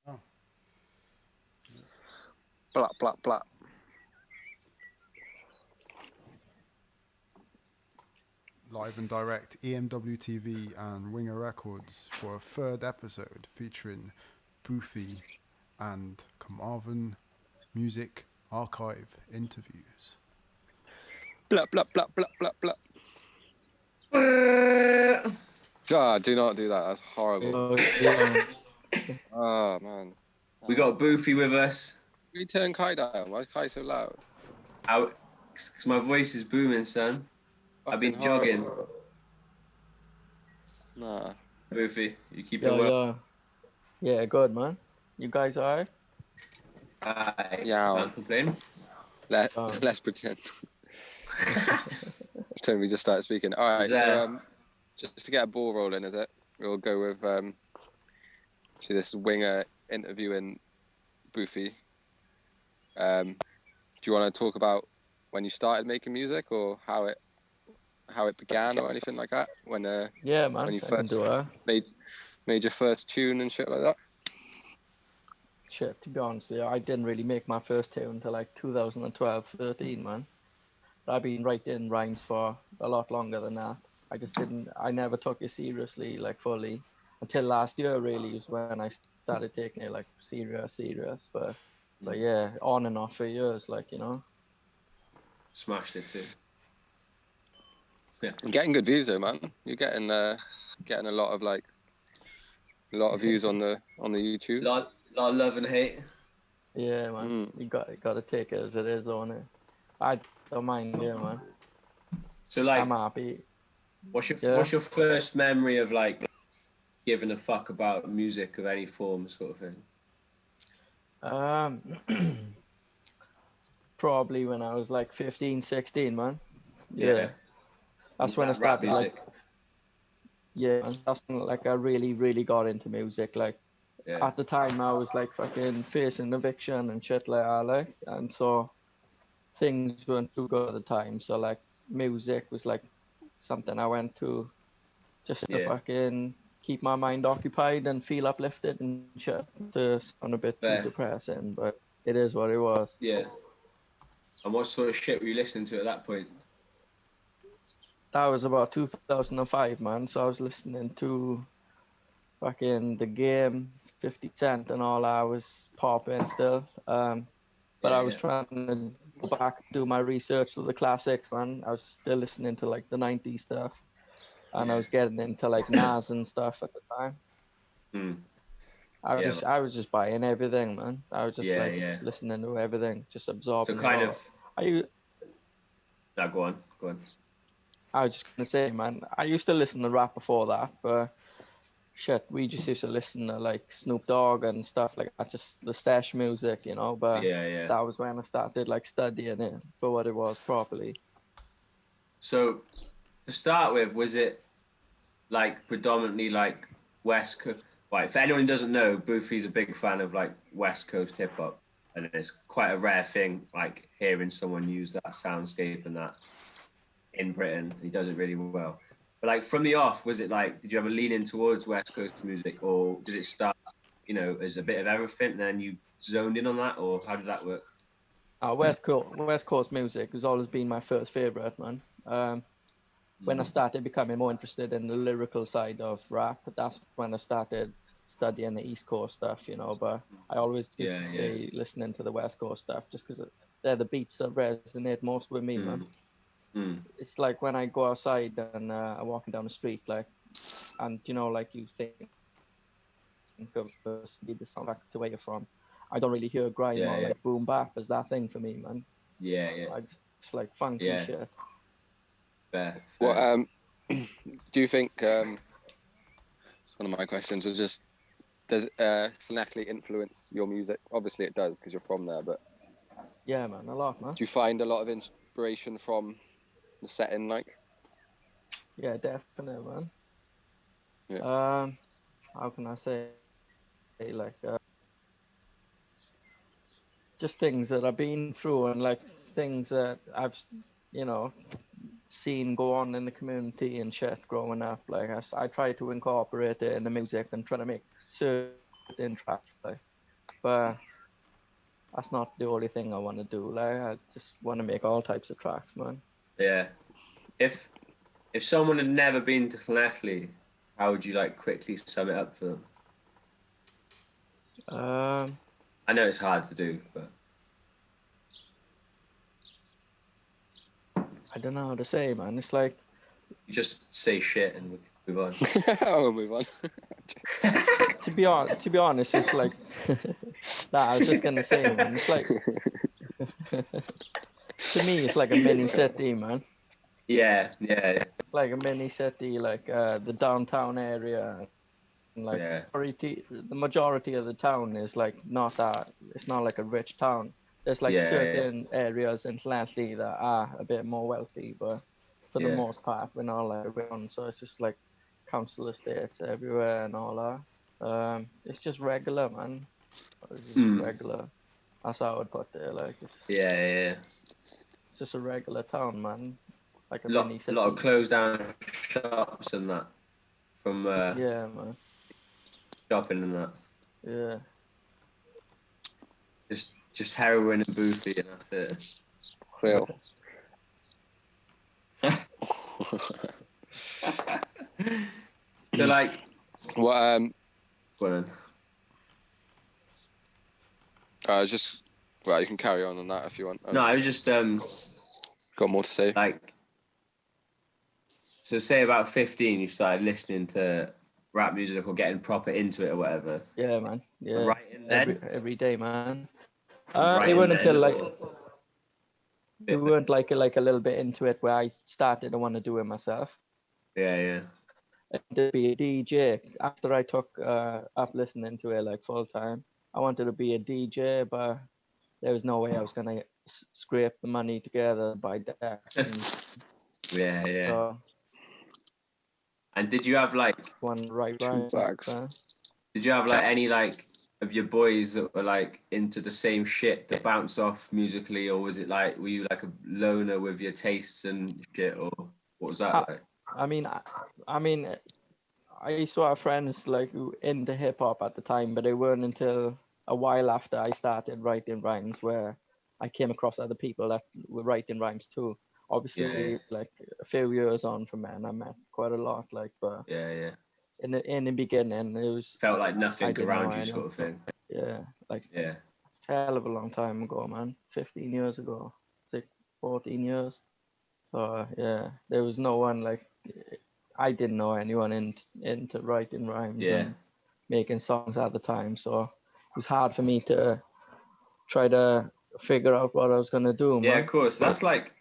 Oh. Blah, blah, blah. Live and direct, EMWTV and Winger Records for a third episode featuring Boofy and Carmarthen Music Archive interviews. Blah, blah, blah, blah, blah, blah. God, do not do that. That's horrible. Oh, man. We got Boofy with us. Can you turn Kai down? Why is Kai so loud? Because my voice is booming, son. I've been jogging. Nah. Boofy, you keeping well? Yeah, good, man. You guys alright? Yeah. Can't complain. Let's pretend. Pretend we just started speaking. All right, so just to get a ball rolling, is it? We'll go with actually this Winger interviewing Boofy. Do you want to talk about when you started making music, or how it began, or anything like that? When yeah, man. When you first made your first tune and shit like that. Shit, to be honest, I didn't really make my first tune until like 2012-13, man. But I've been writing rhymes for a lot longer than that. I never took it seriously, like fully, until last year really is when I started taking it like serious. But yeah, on and off for years, like, you know. Smashed it too. Yeah. You're getting good views though, man. You're getting a lot of views on the YouTube. Lot of love and hate. Yeah, man. You got to take it as it is, on it. I don't mind, yeah, man. So like, I'm happy. What's your first memory of like giving a fuck about music of any form, sort of thing? Probably when I was like 15, 16, man. Yeah. That's when I started like. Yeah, that's when like I really got into music. Like at the time I was like fucking facing eviction and shit like that, like, and so things weren't too good at the time. So like music was like something I went to just to fucking keep my mind occupied and feel uplifted and shit. To sound a bit too depressing, but it is what it was. Yeah. And what sort of shit were you listening to at that point? That was about 2005, man. So I was listening to fucking The Game, 50 Cent and all. I was popping still. But I was trying to go back and do my research to the classics, man. I was still listening to like the 90s stuff. And I was getting into like Nas and stuff at the time. I was just buying everything, man. I was just listening to everything, just absorbing. So kind of. No, go on. I was just gonna say, man, I used to listen to rap before that, but shit, we just used to listen to like Snoop Dogg and stuff like that, just the stash music, you know. But that was when I started like studying it for what it was properly. So to start with, was it like predominantly like West Coast? Right, for anyone who doesn't know, Boofy's a big fan of like West Coast hip hop, and it's quite a rare thing, like hearing someone use that soundscape and that in Britain. He does it really well. But like from the off, was it like, did you ever lean in towards West Coast music, or did it start, you know, as a bit of everything, and then you zoned in on that, or how did that work? West Coast music has always been my first favorite, man. When I started becoming more interested in the lyrical side of rap, that's when I started studying the East Coast stuff, you know. But I always used to stay listening to the West Coast stuff just because they're the beats that resonate most with me, man. It's like when I go outside and I'm walking down the street, like, and you know, like you think of the sound back to where you're from. I don't really hear grime or like boom bap as that thing for me, man. It's like funky shit. Fair. Well, do you think? One of my questions was just, does phonetically influence your music? Obviously, it does because you're from there, but yeah, man, a lot, man. Do you find a lot of inspiration from the setting, like? Yeah, definitely, man. Yeah. How can I say, like, just things that I've been through and like things that I've, you know, seen go on in the community and shit growing up. Like I try to incorporate it in the music and try to make certain tracks. Like, but that's not the only thing I want to do. Like, I just want to make all types of tracks, man. Yeah. If someone had never been to Llanelli, how would you like quickly sum it up for them? I know it's hard to do, but I don't know how to say, man. It's like you just say shit and we can move on. We'll move on. to be honest, it's like nah, I was just gonna say, man. It's like to me, it's like a mini city, man. Yeah. It's like a mini city, like the downtown area. And like the majority of the town is like not that. It's not like a rich town. There's like certain areas in Llanelli that are a bit more wealthy, but for the most part, we're not like around. So it's just like council estates everywhere and all that. It's just regular, man. It's just regular. That's how I would put it. Like it's just a regular town, man. Like a mini city. A lot of closed down shops and that from yeah, man. Shopping and that. Yeah. Just heroin and Boofy and that's it. Real. So like, what? Well, I was just. Well, you can carry on that if you want. No, I was just got more to say. Like, so say about 15, you started listening to rap music or getting proper into it or whatever. Yeah, man. Yeah. Writing then? Every day, man. It wasn't until like we weren't like a little bit into it where I started to want to do it myself. Yeah. And to be a DJ after I took up listening to it like full time. I wanted to be a DJ, but there was no way I was gonna scrape the money together by that. Yeah. So, and did you have like one right? Did you have like any like of your boys that were like into the same shit to bounce off musically, or was it like were you like a loner with your tastes and shit, or what was that like? I mean, I used to have friends like who into hip hop at the time, but it weren't until a while after I started writing rhymes where I came across other people that were writing rhymes too. Obviously, like a few years on from then, I met quite a lot. Like, but in the beginning, it was felt like nothing around you, sort of thing. Yeah, like it's a hell of a long time ago, man. 15 years ago, 14 years. So yeah, there was no one like I didn't know anyone into writing rhymes and making songs at the time. So it was hard for me to try to figure out what I was gonna do. Yeah, man. of course. That's like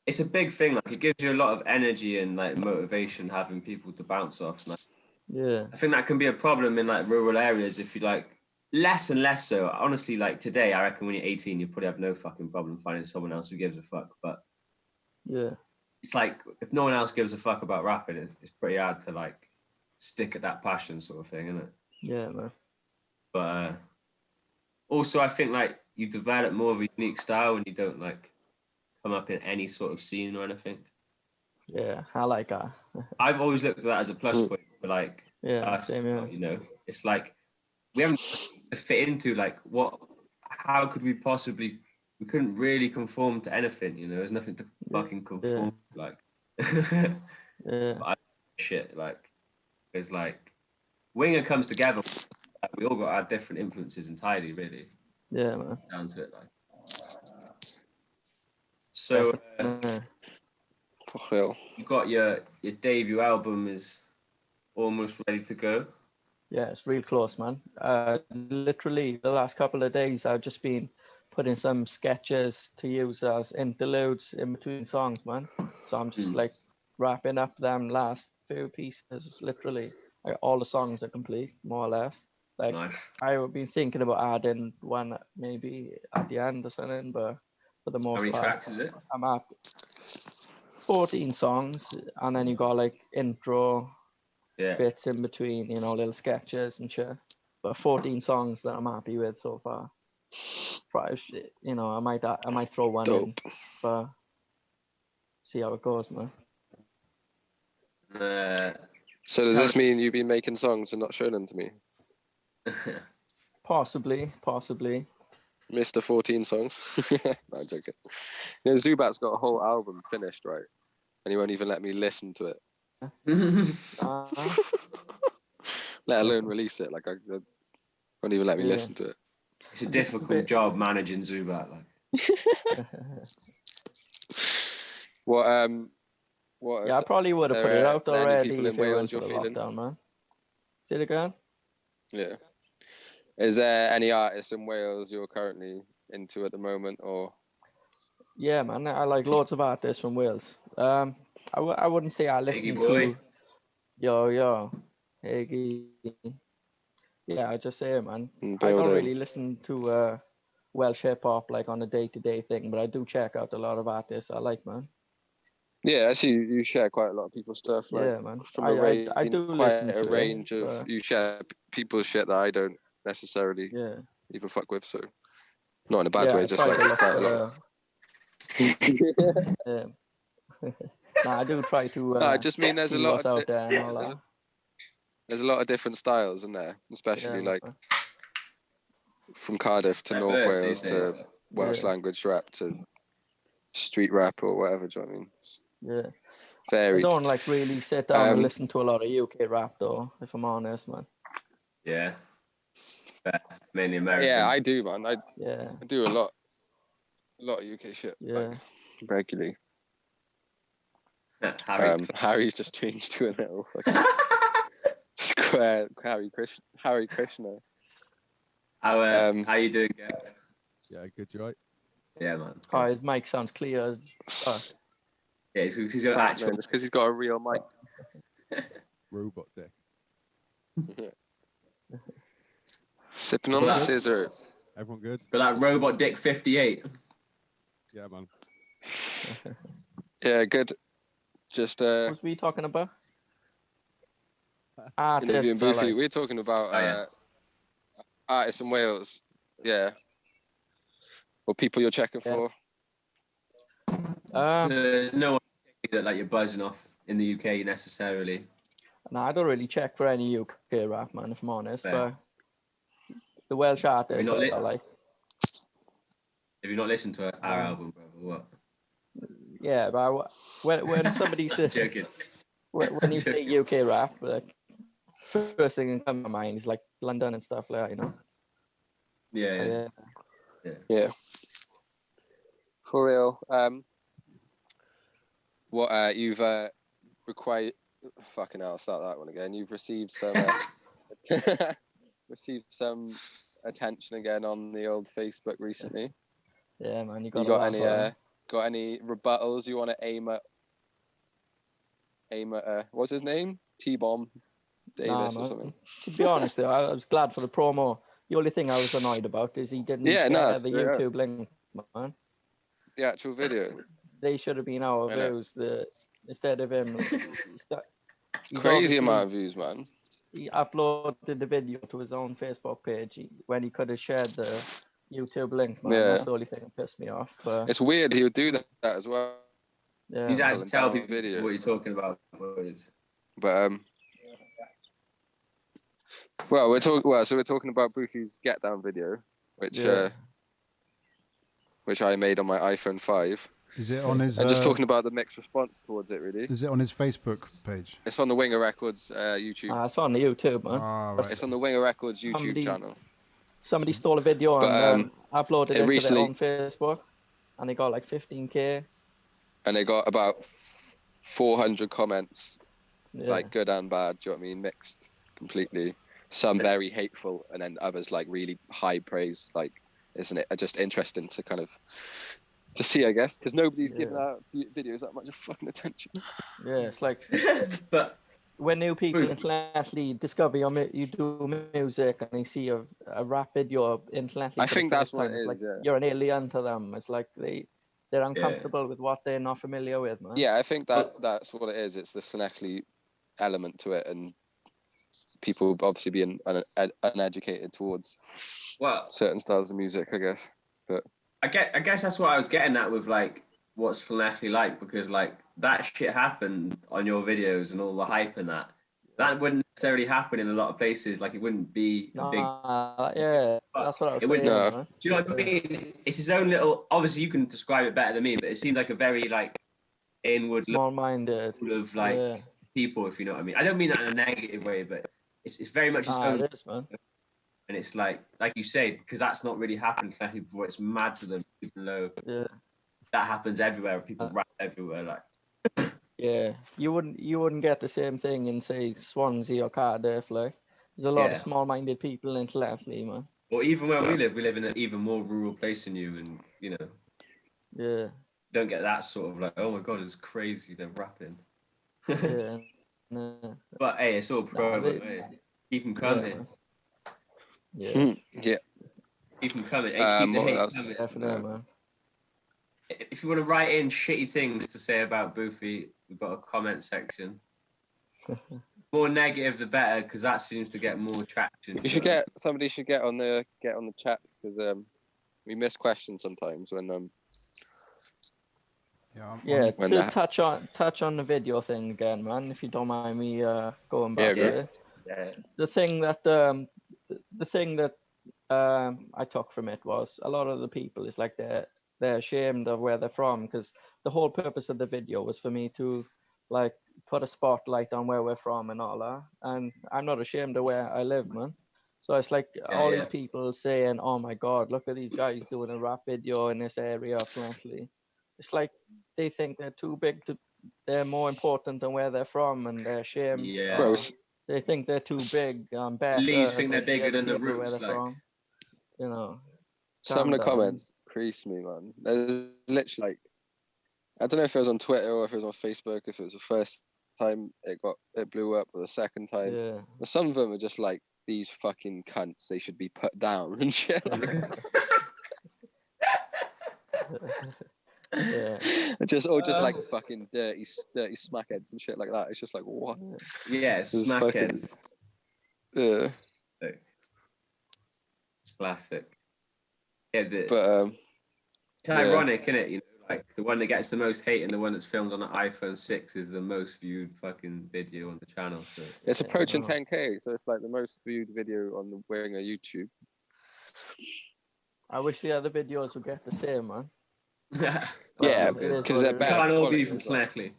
it's a big thing. Like it gives you a lot of energy and like motivation having people to bounce off. Like, yeah, I think that can be a problem in like rural areas if you like less and less so. Honestly, like today, I reckon when you're 18, you probably have no fucking problem finding someone else who gives a fuck. But yeah, it's like if no one else gives a fuck about rapping, it's pretty hard to like stick at that passion sort of thing, isn't it? Yeah, man. But also, I think like you develop more of a unique style when you don't like come up in any sort of scene or anything. Yeah, I like that. I've always looked at that as a plus point for like same here. You know, it's like we haven't fit into like how could we possibly we couldn't really conform to anything, you know, there's nothing to fucking conform like shit like it's like Winger comes together, like, we all got our different influences entirely really. Yeah, man. Down to it like. So you got your debut album is almost ready to go. Yeah, it's real close, man. Literally the last couple of days I've just been putting some sketches to use as interludes in between songs, man. So I'm just like wrapping up them last few pieces. Literally, like, all the songs are complete, more or less. Like nice. I've been thinking about adding one maybe at the end or something, but for the most part, how many tracks is it? I'm at 14 songs, and then you got like intro bits in between, you know, little sketches and shit. But 14 songs that I'm happy with so far. Probably, you know, I might throw one in, but see how it goes, man. So does this mean you've been making songs and not showing them to me? Possibly. Mr. 14 songs. No, I'm joking. You know, Zubat's got a whole album finished, right? And he won't even let me listen to it. Let alone release it. Like, I won't even let me listen to it. It's a difficult job managing Zubat. Like. What? Yeah, I probably would have put it out already if it went for the lockdown, man. Say it again? Yeah. Is there any artists in Wales you're currently into at the moment, or? Yeah, man, I like loads of artists from Wales. I wouldn't say I listen to. Yo, Iggy. Yeah, I just say, man, I don't really listen to Welsh hip hop like on a day-to-day thing, but I do check out a lot of artists I like, man. Yeah, I see you share quite a lot of people's stuff. Like, yeah, man. From I do listen quite a to range of. You share people's shit that I don't necessarily even fuck with. So, not in a bad way, just like quite a lot. Nah, I do try to. I just mean there's a lot out there and all that. There's a lot of different styles in there, especially like from Cardiff to North Wales to Welsh language rap to street rap or whatever. Do you know what I mean? Yeah. Varied. I don't like really sit down and listen to a lot of UK rap though, if I'm honest, man. Yeah. Mainly American. Yeah, I do, man. I do a lot of UK shit. Yeah. Like, regularly. Harry. Harry's just changed to a little fucking square Harry Krishna. How you doing, Gav? Yeah, good, you right? Yeah, man. Oh, his mic sounds clear as fuck. Yeah, he's got actual. It's because he's got a real mic. Robot dick. Sipping on the scissor. Everyone good? But that robot dick 58. Yeah, man. Yeah, good. Just what was we talking about? Interviewing Boofy. We're talking about artists in Wales. Yeah. Or people you're checking for. There's no one that like you're buzzing off in the UK necessarily. No, I don't really check for any UK rap, man, if I'm honest. But the Welsh artists I like. Have you not listened to our album, brother? What? Yeah, but when somebody says when you say UK rap, like first thing that comes to my mind is like London and stuff like that, you know. Yeah. For real. What you've required? Fucking hell! I'll start that one again. You've received some attention again on the old Facebook recently. Yeah, man. You got any rebuttals you want to aim at? What's his name? T-Bomb Davis or something. To be honest, though, I was glad for the promo. The only thing I was annoyed about is he didn't share the YouTube link, man. The actual video. They should have been our views. Instead of him, crazy amount of views, man. He uploaded the video to his own Facebook page when he could have shared the YouTube link, man. That's the only thing that pissed me off. But it's weird he would do that as well. Yeah, you have to tell people what you're talking about, boys. But we're talking about Boofy's Get Down video, which I made on my iPhone 5. Is it on his? And just talking about the mixed response towards it, really. Is it on his Facebook page? It's on the Winger Records YouTube. It's on the YouTube, man. Right. It's on the Winger Records YouTube channel. Somebody stole a video and uploaded it to their own Facebook, and they got like 15K. And they got about 400 comments, like good and bad. Do you know what I mean? Mixed completely. Some very hateful, and then others like really high praise. Like, isn't it just interesting to kind of to see, I guess, because nobody's giving out videos that much of fucking attention. Yeah, it's like, but when new people internationally discover you do music and they see a rap video internationally, I think that's what it is. Like you're an alien to them. It's like they're uncomfortable with what they're not familiar with, man. Yeah, I think that's what it is. It's the Sneckley element to it, and people obviously being uneducated towards certain styles of music, I guess. But I guess that's what I was getting at with like what's Sneckley like, because like that shit happened on your videos and all the hype and that wouldn't necessarily happen in a lot of places. Like it wouldn't be a big. Yeah, that's what I was It saying. would- Man. Do you know what I mean? It's his own little. Obviously, you can describe it better than me, but it seems like a very like inward look Small-minded. of like people, if you know what I mean. I don't mean that in a negative way, but it's very much his own. It is, man. And it's like you say, because that's not really happened before. It's mad to them, even though that happens everywhere. People rap everywhere, like. Yeah, you wouldn't get the same thing in say Swansea or Cardiff. Like, there's a lot of small-minded people intellectually, man. Or even where we live in an even more rural place than you, and you know. Don't get that sort of like, oh my god, it's crazy, they're rapping. But hey, it's all pro. Hey, keep them coming. Yeah. Keep them coming. Hey, keep the hate coming. Definitely, man. If you want to write in shitty things to say about Boofy, we've got a comment section. More negative the better, because that seems to get more traction. Somebody should get on the chats, because we miss questions sometimes when touch on the video thing again, man. If you don't mind me going back to it. Yeah. The thing that I took from it was a lot of the people is like they're ashamed of where they're from, because the whole purpose of the video was for me to like put a spotlight on where we're from and all that. And I'm not ashamed of where I live, man. So it's like these people saying, "Oh my God, look at these guys doing a rap video in this area of Flansley." It's like they think they're too big they're more important than where they're from, and they're ashamed. Yeah. Gross. They think they're too big. Better. Leaves think they're bigger than the people roots. where they're Like. from. You know. Some of the comments crease me, man. There's literally like, I don't know if it was on Twitter or if it was on Facebook, if it was the first time it blew up or the second time. Yeah. But some of them are just like, these fucking cunts, they should be put down and shit like that. just like fucking dirty smackheads and shit like that. It's just like, what? Yeah, smackheads. Yeah. Classic. Yeah, but it's ironic, isn't it? You know, like the one that gets the most hate and the one that's filmed on an iPhone 6 is the most viewed fucking video on the channel. So it's approaching 10K, so it's like the most viewed video on the WINGER YouTube. I wish the other videos would get the same, man. Yeah, because they're better. Can't all be from Snackley.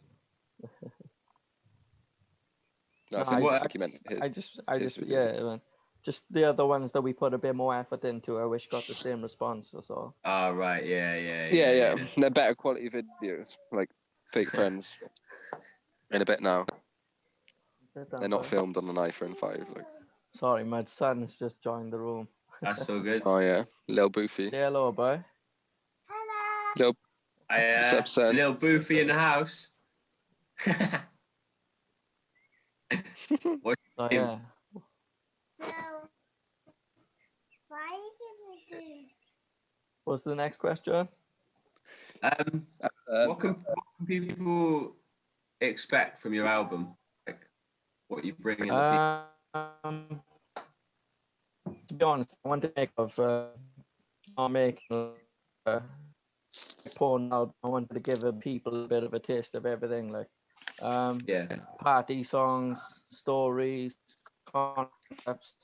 No, I just man. Just the other ones that we put a bit more effort into, I wish got the same response. That's all. Oh right, yeah. They're better quality videos, like Fake Friends. In a bit now. They're not filmed on an iPhone 5. Like. Sorry, my son's just joined the room. That's so good. Oh yeah, Lil Boofy. Say hello, boy. Hello. Lil Boofy in the house. Oh yeah. So, why are you gonna do? What's the next question? What can people expect from your album? Like, what you bring in the people? To be honest, I want to make not making a porn album. I wanted to give the people a bit of a taste of everything, like party songs, stories, concepts,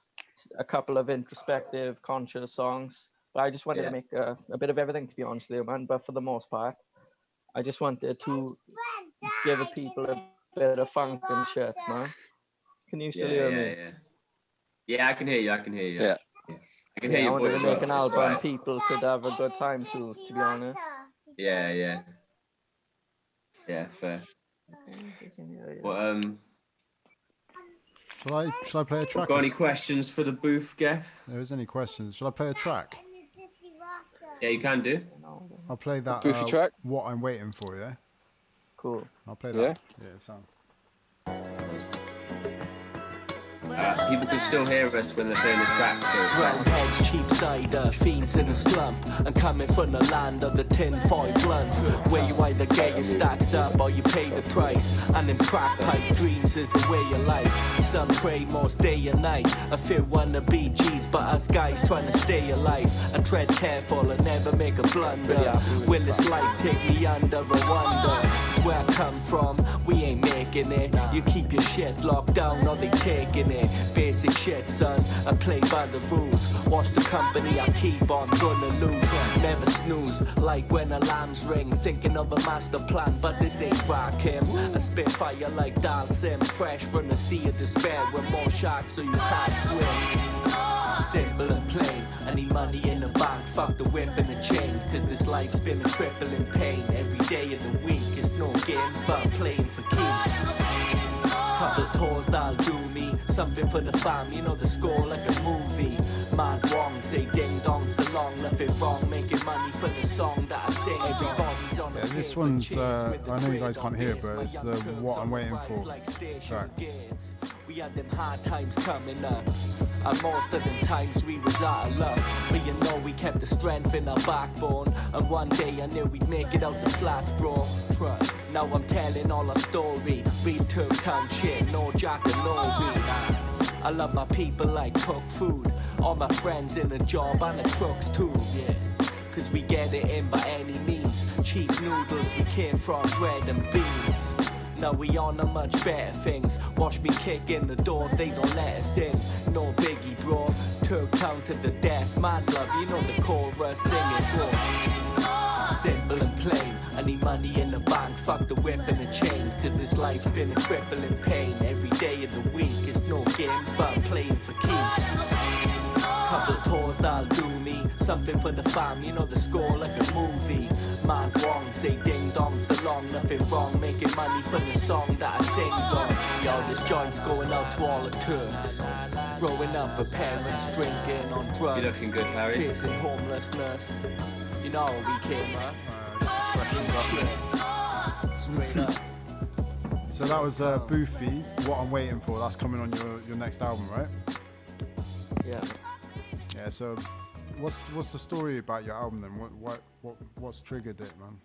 a couple of introspective, conscious songs. But I just wanted to make a bit of everything, to be honest with you, man. But for the most part, I just wanted to give people a bit of funk and shit, man. Can you still hear me? Yeah, I can hear you. Yeah. I can hear you. I wanted to make an album people could have a good time to be honest. Yeah, fair. Well, Shall I play a track? Got any questions for the booth, Geff? If there is any questions, shall I play a track? Yeah, you can do. I'll play that Boofy track. What I'm Waiting For, yeah? Cool. I'll play that. Yeah, sound. people can still hear us when they're playing the track. So Brown heads, cheap cider, fiends in a slump, and coming from the land of the tin foil blunts, where you either get your stacks up or you pay the price. And in crack pipe dreams is the way of life. Some pray most day and night. A few wanna be G's, but us guys trying to stay alive. I tread careful and never make a blunder. Will this life take me under? I wonder. It's where I come from. We ain't making it. You keep your shit locked down or they taking it. Basic shit, son. I play by the rules. Watch the company I keep on, gonna lose. Never snooze, like when alarms ring. Thinking of a master plan, but this ain't rock him. I spit fire like Dal Sim. Fresh from the sea of despair with more sharks so you can't swim. Simple and plain, I need money in the bank, fuck the whip and the chain. Cause this life's been a crippling pain. Every day of the week, it's no games but I'm playing for keeps. Couple tours that'll do me, something for the fam, you know the score like a movie. Mad wrong, say ding dong so long, nothing wrong, making money for the song that I sing. Everybody's on Yeah, this one's, I know you guys can't hear it, but it's the What I'm Waiting For track. We had them hard times coming up, and most of them times we was out of luck. But you know we kept the strength in our backbone, and one day I knew we'd make it out the flats, bro. Trust. Now I'm telling all our story, real Turk Town shit, no Jack and no weed. I love my people like cook food, all my friends in a job and the crooks too, yeah. Cause we get it in by any means. Cheap noodles, we came from bread and beans. Now we on to much better things. Watch me kick in the door if they don't let us in. No biggie, bro. Turk Town to the death. Mad love, you know the chorus. Sing it, bro. Simple and plain. I need money in the bank. Fuck the whip and the chain. Cause this life's been a crippling pain. Every day of the week, it's no games, but I'm playing for keeps. Couple tours that'll do me, something for the fam, you know the score like a movie. Mad wrong, say ding dong so long, nothing wrong, making money for the song that I sings on. Yo, this joint's going out to all the Turks. Growing up with parents drinking on drugs. You're looking good, Harry. Facing homelessness. You know how we came up. Straight up. So that was Boofy, What I'm Waiting For. That's coming on your next album, right? Yeah. Yeah, so what's the story about your album then? What's triggered it, man?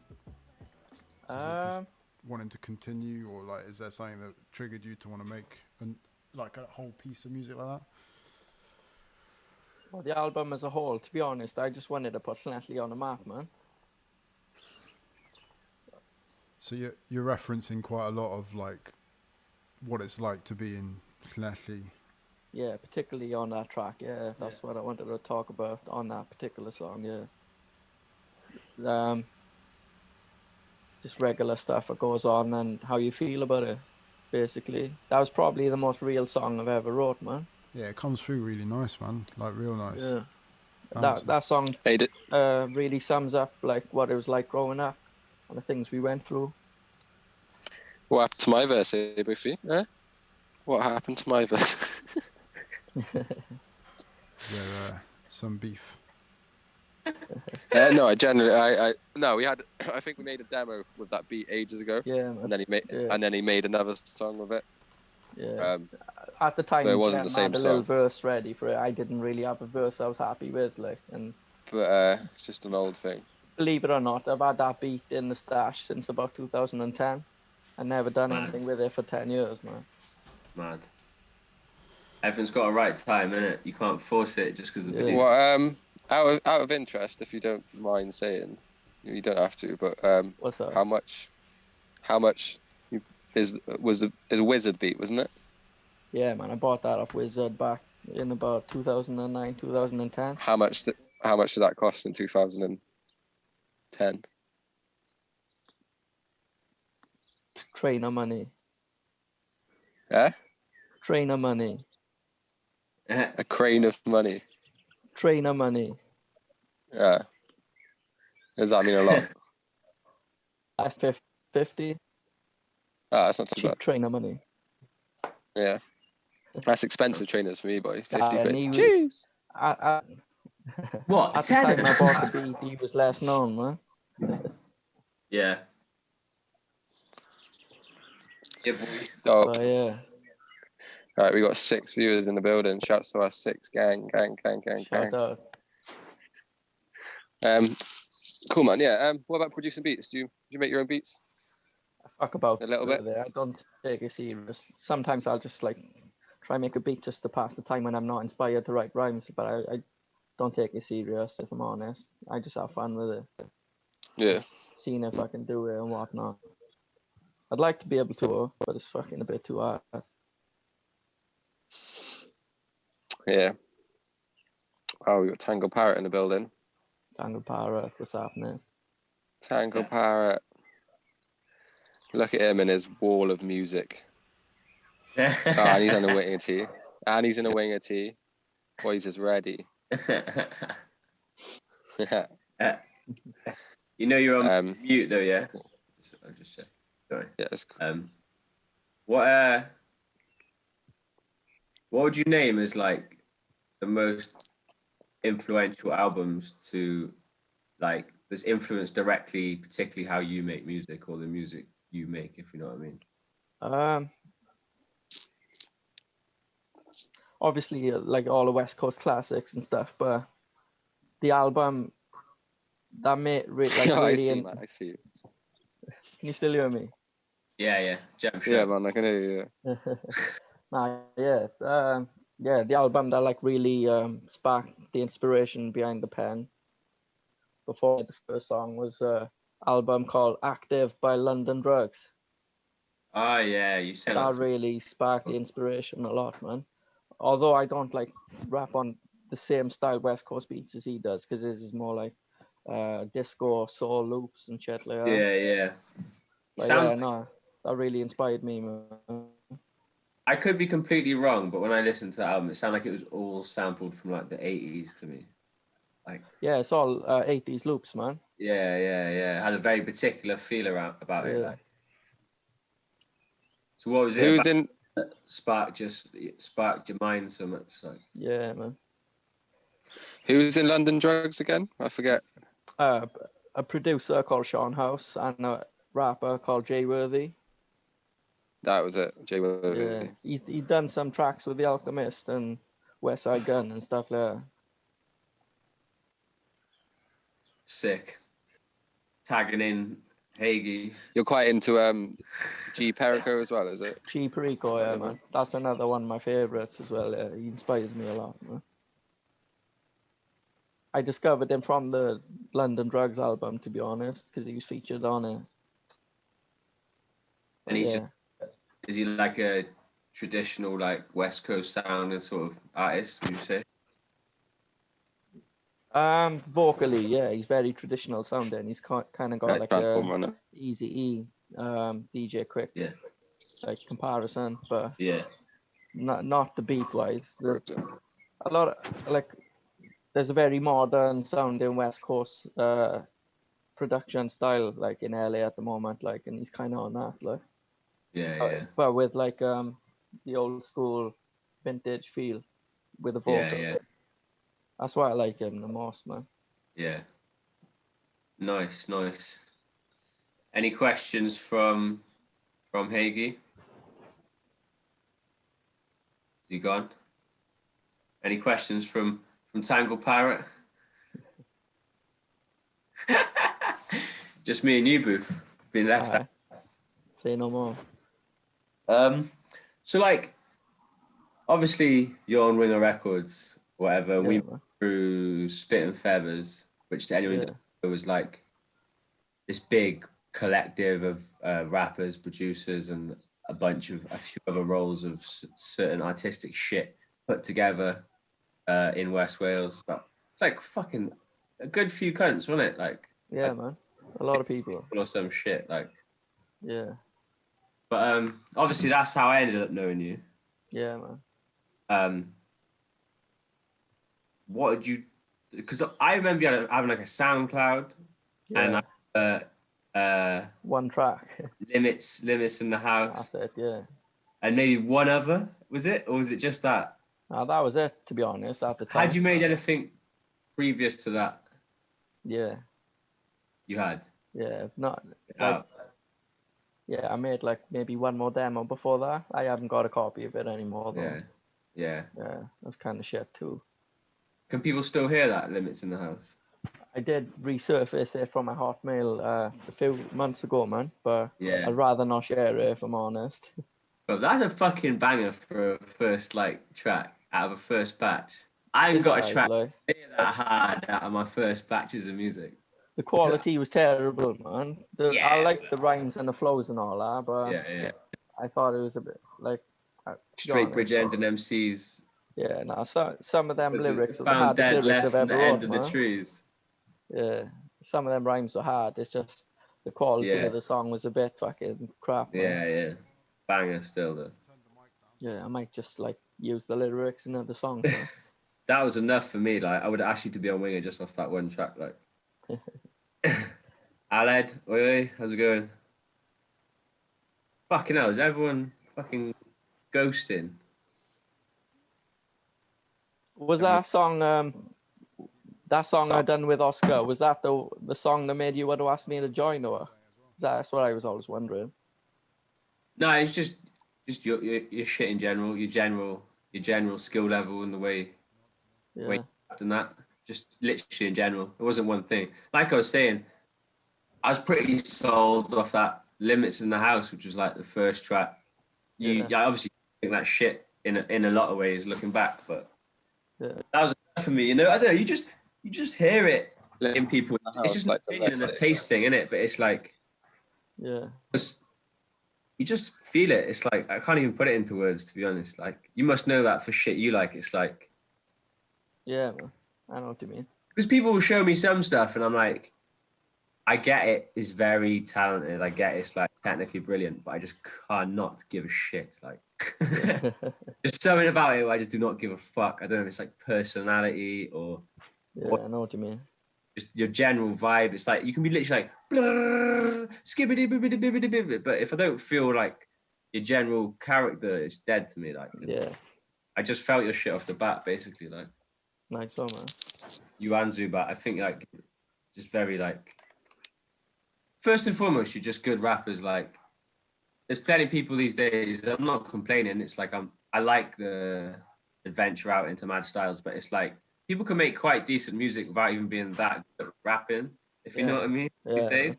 Is it just wanting to continue, or like is there something that triggered you to want to make like a whole piece of music like that? Well, the album as a whole, to be honest, I just wanted to put Llanelli on the map, man. So you're referencing quite a lot of like what it's like to be in Llanelli. Yeah, particularly on that track, yeah. That's what I wanted to talk about on that particular song, yeah. Just regular stuff that goes on and how you feel about it, basically. That was probably the most real song I've ever wrote, man. Yeah, it comes through really nice, man. Like real nice. Yeah. That song Hey, really sums up like what it was like growing up and the things we went through. what happened to my verse, eh, Boofy? Eh? What happened to my verse? Is there some beef? No, I think we made a demo with that beat ages ago. Yeah, man. And then he made another song with it. Yeah. At the time, but it wasn't Jem the same had a little song. verse ready for it. I didn't really have a verse I was happy with, like, and But it's just an old thing. believe it or not, I've had that beat in the stash since about 2010. I've never done anything with it for 10 years, man. Mad. Everything's got a right time, innit? You can't force it just because the video's... Well, out of interest, if you don't mind saying, you don't have to, but What's that? how much is a Wizard beat, wasn't it? Yeah, man, I bought that off Wizard back in about 2009, 2010. How much did that cost in 2010? Trainer money. Yeah? Trainer money. A crane of money. Trainer money. Yeah. Does that mean a lot? That's 50. That's not too Cheap bad. trainer money. Yeah. That's expensive trainers for me, boy. 50 and quid. he was- Jeez. What? At the time I bought the beat, he was less known, man. Yeah. Yeah, boy. Oh, But yeah. All right, we got 6 viewers in the building. Shouts to our 6 gang. Shout out. Cool, man. Yeah. What about producing beats? Do you make your own beats? I fuck about A little bit. I don't take it serious. Sometimes I'll just like try make a beat just to pass the time when I'm not inspired to write rhymes, but I don't take it serious if I'm honest. I just have fun with it. Yeah. Seeing if I can do it and whatnot. I'd like to be able to, but it's fucking a bit too hard. Yeah. Oh, we got Tangle Parrot in the building. Tangle Parrot, what's happening? Tangle Parrot. Look at him and his wall of music. Oh, and he's in a winger tee. And he's in a winger tee. Boys is ready. You know you're on mute though, yeah? I'll just check. Sorry. Yeah, that's cool. What would you name as like the most influential albums to like that's influenced directly, particularly how you make music or the music you make, if you know what I mean? Obviously like all the West Coast classics and stuff, but the album that made like really I see you. Can you still hear me? Yeah. Yeah, man, I can hear you. The album that like really sparked the inspiration behind the pen before the first song was album called Active by London Drugs. Oh yeah, you said that really sparked the inspiration a lot, man. Although I don't like rap on the same style West Coast beats as he does, because this is more like disco, soul loops and shit like that. Yeah. That really inspired me, man. I could be completely wrong, but when I listened to the album, it sounded like it was all sampled from like the 80s to me. Like, yeah, it's all 80s loops, man. Yeah. It had a very particular feel about it. Like. So what was it? Who's in? Sparked your mind so much, like. Yeah, man. Who was in London Drugs again? I forget. A producer called Sean House and a rapper called Jay Worthy. That was it, Jay Worthy. Yeah, he's done some tracks with The Alchemist and West Side Gun and stuff like that. Sick. Tagging in Hagee. You're quite into G Perico as well, is it? G Perico, yeah, man. That's another one of my favorites as well. Yeah. He inspires me a lot, man. I discovered him from the London Drugs album, to be honest, because he was featured on it. And he's is he like a traditional like West Coast sound and sort of artist, would you say? Vocally, yeah, he's very traditional sounding. He's kind of got like a Easy-E, DJ Quick, like comparison, but not the beat wise. A lot of like, there's a very modern sounding West Coast production style like in LA at the moment, like, and he's kind of on that, like. But with like the old school vintage feel with the vocal. Yeah. That's why I like him the most, man. Yeah. Nice. Any questions from Hagee? Is he gone? Any questions from Tangle Parrot? Just me and you, Boof. Been left out. Say no more. So like, obviously you're on Winger Records, whatever. We went through Spit and Feathers, which to anyone that was like this big collective of rappers, producers, and a few other roles of certain artistic shit put together in West Wales. But it's like fucking a good few cunts, wasn't it? Like, man, a lot of people or some shit, like. Yeah. But obviously that's how I ended up knowing you. Yeah, man. What did you? Because I remember you having like a SoundCloud and one track. Limits in the House. That's it, yeah. And maybe one other, was it, or was it just that? No, that was it, to be honest. At the time. Had you made anything previous to that? Yeah. You had. Yeah, not. Like, Yeah, I made like maybe one more demo before that. I haven't got a copy of it anymore though. Yeah. Yeah. Yeah, that's kind of shit too. Can people still hear that Limits in the House? I did resurface it from my Hotmail a few months ago, man, but Yeah. I'd rather not share it if I'm honest. But that's a fucking banger for a first like track out of a first batch. I haven't got a track that hard out of my first batches of music. The quality was terrible, man. Yeah, I like the rhymes and the flows and all that, but yeah. I thought it was a bit like Straight bridge end and MCs. Yeah, no, some of them lyrics are the found hardest dead lyrics left I've from the ever end wrote, of man. the trees. Yeah, some of them rhymes are hard. It's just the quality of the song was a bit fucking crap, man. Yeah. Banger still though. Yeah, I might just like use the lyrics in the song. That was enough for me. Like I would ask you to be on Winger just off that one track. Like, Aled, oi, how's it going? Fucking hell, is everyone fucking ghosting? Was that song I done with Oscar? Was that the song that made you want to ask me to join, or that's what I was always wondering? No, it's just your shit in general, your general skill level and the way you and that. Just literally in general. It wasn't one thing. Like I was saying, I was pretty sold off that Limits in the House, which was like the first track. I obviously think that shit in a lot of ways looking back, but that was enough for me. You know, I don't know. You just hear it in people. It's just an opinion and a taste thing, isn't it? But it's like, you just feel it. It's like I can't even put it into words, to be honest. Like you must know that for shit you like. It's like, yeah, man. I know what you mean. Because people will show me some stuff, and I'm like, I get it. It's very talented. I get it's like technically brilliant, but I just cannot give a shit. Like, there's something about it where I just do not give a fuck. I don't know if it's like personality or I know what you mean. Just your general vibe. It's like you can be literally like skibbity, but if I don't feel like your general character, it's dead to me. Like, I just felt your shit off the bat, basically. Like, nice one, man. You and Zubat, I think like just very like. First and foremost, you're just good rappers. Like, there's plenty of people these days. I'm not complaining. It's like I like the adventure out into mad styles, but it's like people can make quite decent music without even being that good at rapping, if you know what I mean, these days.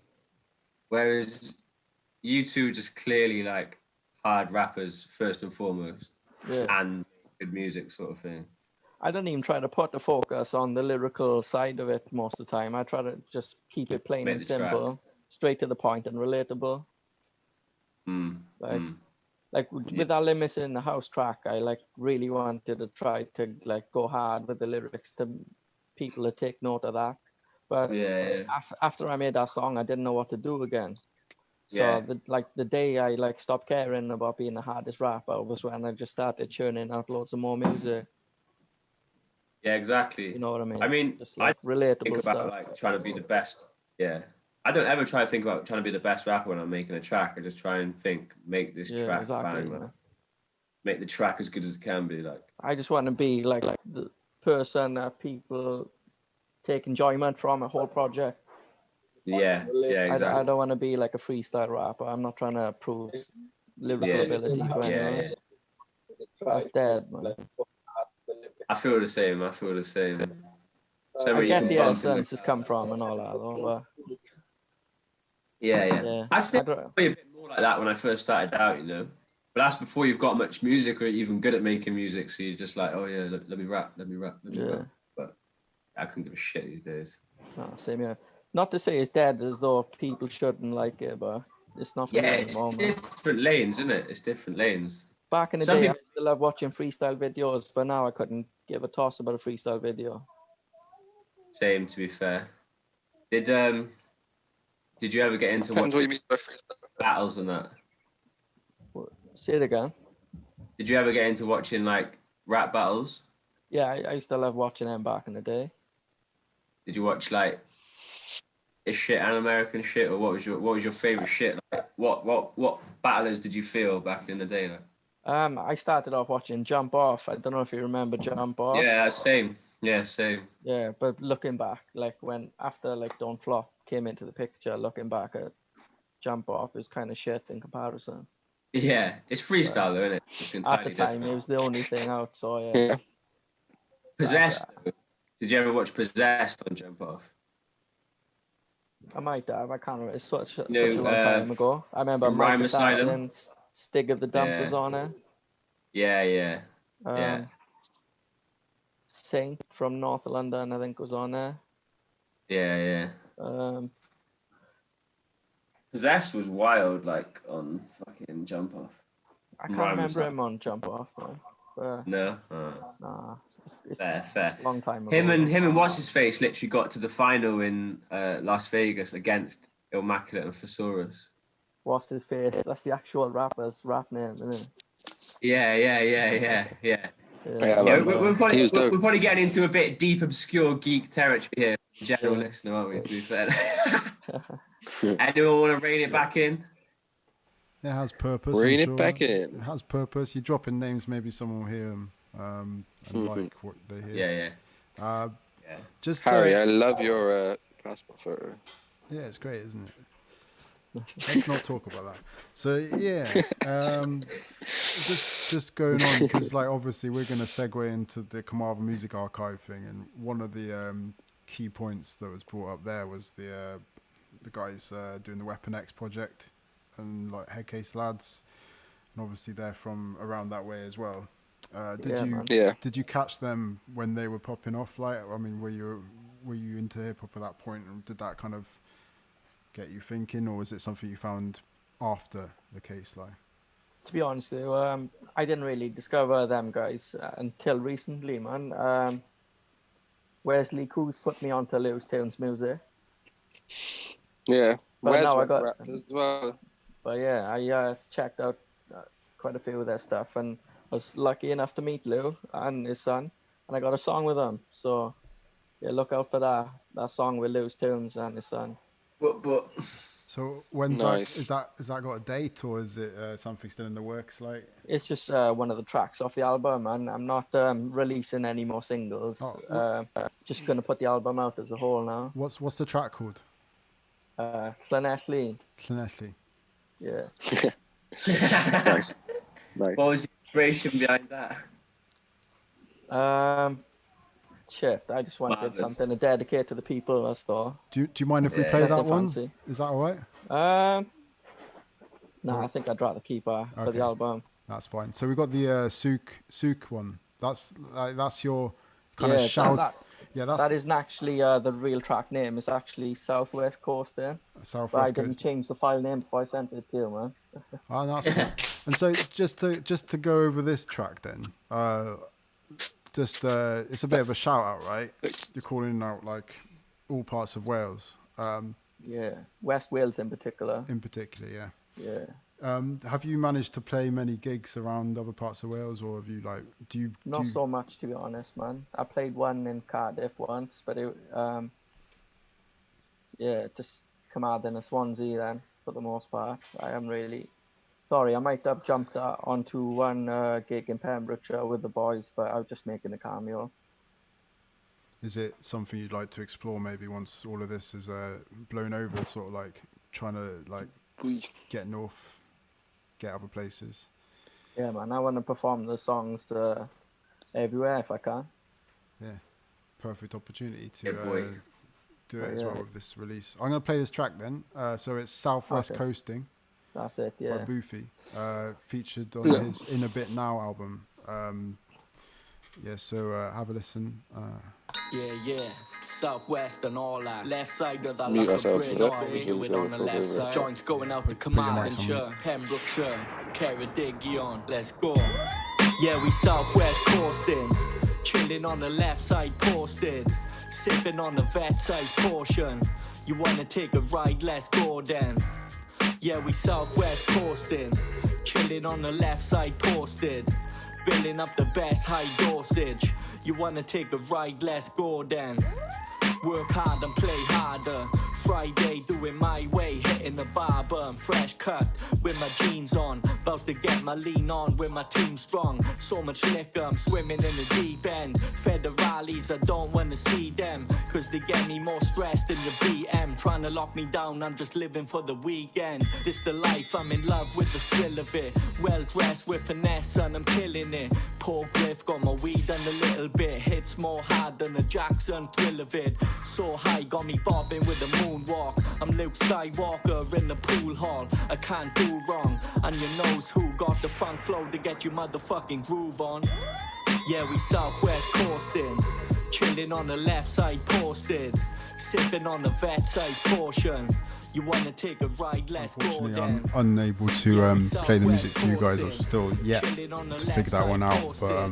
Whereas you two just clearly like hard rappers first and foremost, and good music sort of thing. I don't even try to put the focus on the lyrical side of it most of the time. I try to just keep it plain and simple, straight to the point and relatable. Like with our Limits in the House track, I like really wanted to try to like go hard with the lyrics to people to take note of that. But after I made that song, I didn't know what to do again. So the day I like stopped caring about being the hardest rapper was when I just started churning out loads of more music. Yeah, exactly. You know what I mean? I mean, just like relatable think about stuff. like trying to be the best. Yeah, I don't ever try to think about trying to be the best rapper when I'm making a track. I just try and think, make this track bang, make the track as good as it can be. Like, I just want to be like the person that people take enjoyment from a whole project. Yeah, exactly. I don't want to be like a freestyle rapper. I'm not trying to prove lyrical ability to anyone. That's dead, man. I feel the same. So I get the essence it's come from and all that, though, but... Yeah. I'd say probably a bit more like that when I first started out, you know. But that's before you've got much music or even good at making music. So you're just like, oh yeah, let me rap. But I couldn't give a shit these days. No, same here. Not to say it's dead as though people shouldn't like it, but it's not for me anymore, man. Different lanes, isn't it? It's different lanes. Back in the day, I used to love watching freestyle videos, but now I couldn't give a toss about a freestyle video. Same, to be fair. Did you ever get into watching battles and that? Say it again. Did you ever get into watching like rap battles? Yeah, I used to love watching them back in the day. Did you watch like this shit and American shit, or what was your favorite shit? Like, what battlers did you feel back in the day? Like? I started off watching Jump Off. I don't know if you remember Jump Off. Yeah, same. Yeah, same. Yeah, but looking back, like after Don't Flop came into the picture, looking back at Jump Off is kind of shit in comparison. Yeah, it's freestyle though, isn't it? It's entirely at the time, different. it was the only thing out. So yeah. Possessed. Did you ever watch Possessed on Jump Off? I might have. I can't remember. It's such a long time ago. I remember Mike Assassin, Stig of the Dump was on it. Yeah. Saint from North London, I think, was on there. Yeah. Possessed was wild, like on fucking Jump Off. I can't remember him on Jump Off, man. No. Nah. It's Fair. Long time ago. Him and what's his face literally got to the final in Las Vegas against Immaculate and Thesaurus. What's his face? That's the actual rapper's rap name, isn't it? Yeah. We're probably getting into a bit deep, obscure geek territory here. General listener, aren't we? To be fair. Anyone want to rein it back in? It has purpose. Rein it back in. It has purpose. You drop in names, maybe someone will hear them and like what they hear. Yeah. Just Harry, I love your passport photo. Yeah, it's great, isn't it? Let's not talk about that. So yeah, just going on, because like obviously we're going to segue into the Carmarthen Music Archive thing, and one of the key points that was brought up there was the guys doing the Weapon X project and like Headcase Lads, and obviously they're from around that way as well. Did you catch them when they were popping off? Like, I mean, were you into hip hop at that point, and did that kind of get you thinking, or was it something you found after the case? Like, to be honest with you, I didn't really discover them guys until recently, man. Wesley Coos put me onto Lewis Town's music. Yeah, but now I got rap as well. But yeah, I checked out quite a few of their stuff, and I was lucky enough to meet Lou and his son, and I got a song with them. So yeah, look out for that song with Lou's Tunes and his son. But so when's nice. that? Is that got a date, or is it something still in the works? Like, it's just one of the tracks off the album, and I'm not releasing any more singles. Just gonna put the album out as a whole now. What's the track called? Llanelli. Yeah. Nice. What was the inspiration behind that? I just wanted something to dedicate to the people, that's all. Do you mind if we play that one? Fancy. Is that all right? No, I think I'd rather keep for the album. That's fine. So we got the Souk one. That's your kind of shout. That isn't actually the real track name. It's actually Southwest Coast there. Southwest but I Coast. Didn't change the file name before I sent it to you, man. Oh, that's cool. And so just to go over this track then, it's a bit of a shout out, right? You're calling out like all parts of Wales. Yeah, West Wales in particular. Yeah. Yeah. Have you managed to play many gigs around other parts of Wales, or have you Not so much, to be honest, man. I played one in Cardiff once, but it just Carmarthen and Swansea then for the most part. I might have jumped onto one gig in Pembrokeshire with the boys, but I was just making a cameo. Is it something you'd like to explore maybe once all of this is blown over, sort of like trying to like get north, get other places? Yeah, man, I want to perform the songs everywhere if I can. Yeah, perfect opportunity to do it as well with this release. I'm going to play this track then. So it's Southwest Coasting. That's it, yeah. By Boofy, featured on his In a Bit Now album. So have a listen. Yeah. Southwest and all that. Left side of the Mute ourselves, is it? on the left side. Joints going out to Carmarthenshire, Pembrokeshire, Ceredigion. Let's go. Yeah, we Southwest coasting. Chilling on the left side posted. Sipping on the vet side portion. You wanna take a ride? Let's go then. Yeah, we Southwest coasting. Chilling on the left side posted. Building up the best high dosage. You wanna take a ride? Let's go then. Work hard and play harder. Friday, do it my way, hitting the barber and fresh cut with my jeans on, about to get my lean on with my team strong. So much liquor, I'm swimming in the deep end. Federales, I don't wanna see them, cause they get me more stressed than your BM. Trying to lock me down, I'm just living for the weekend. This the life, I'm in love with the thrill of it. Well dressed with finesse and I'm killing it. Poor Griff got my weed and a little bit. Hits more hard than a Jackson thrill of it. So high, got me bobbing with a moonwalk. I'm Luke Skywalker in the pool hall. I can't do wrong, and you knows who got the funk flow to get your motherfucking groove on. Yeah, we southwest coasting, chilling on the left side posted, sipping on the vet size portion. You wanna take a ride, let's go Unfortunately, then. I'm unable to play the music to you guys. I'm still yet to figure that one out, but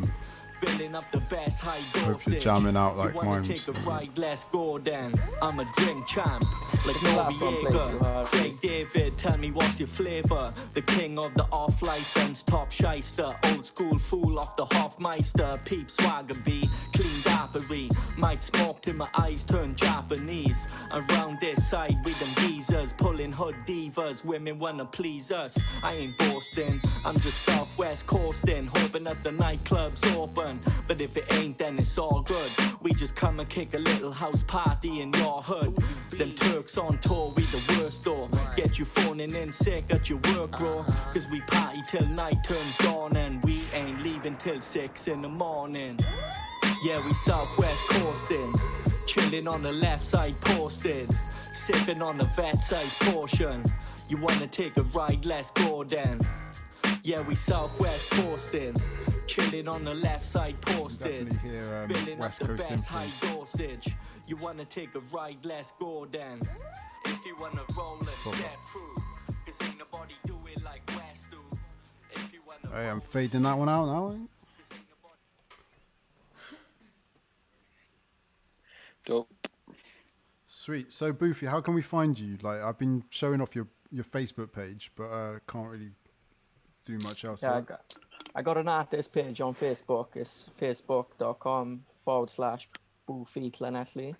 hope you're jamming out like mine. So. Let's go then. I'm a drink champ, like Noriega. Craig David, tell me what's your flavor? The king of the off-license, top shyster, old school fool off the Hofmeister. Peep swagger B, clean dappery. Might smoke till my eyes turn Japanese. Around this side with them geezers, pulling hood divas. Women wanna please us. I ain't boasting, I'm just southwest coasting, hoping that the nightclub's open. But if it ain't, then it's all good. We just come and kick a little house party in your hood. Them Turks on tour, we the worst though. Get you phoning in sick at your work, bro. Cause we party till night turns dawn, and we ain't leaving till 6 in the morning. Yeah, we southwest coasting, chilling on the left side posted, sipping on the vet size portion. You wanna take a ride, let's go then. Yeah, we southwest coasting, chilling on the left side posted, building up the best high dosage. You wanna take a ride, let's go then. If you wanna roll and step through, cause ain't nobody do it like West do. If you wanna Hey, I'm fading that one out now. Dope. Sweet. So Boofy, how can we find you? Like, I've been showing off your Facebook page, but can't really do much else. Yeah, I got an artist page on Facebook. It's facebook.com/Boofy Clanetly.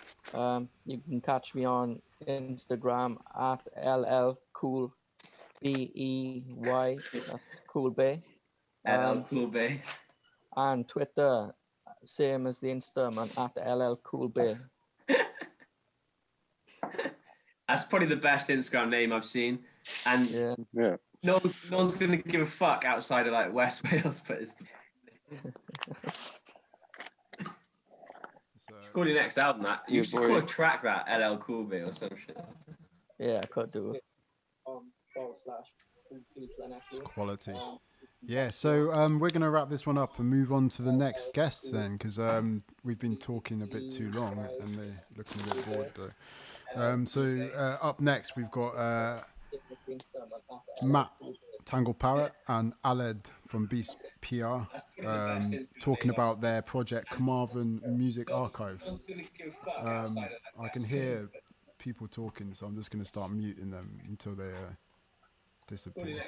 You can catch me on Instagram at LLCoolBey. That's Cool Bay. LLCoolBay. And Twitter, same as the Insta, man, at LLCoolBay. That's probably the best Instagram name I've seen. And Yeah. no one's going to give a fuck outside of like West Wales, but it's call your next album that. You should call a track that LLCoolBay or some shit. Yeah, I could do it. It's quality. Yeah, so we're going to wrap this one up and move on to the next guests then, because we've been talking a bit too long and they're looking a bit bored though. So up next we've got Matt Tangle Parrot and Aled from Beast PR talking about their project Carmarthen Music Archive. I can hear people talking, so I'm just going to start muting them until they disappear.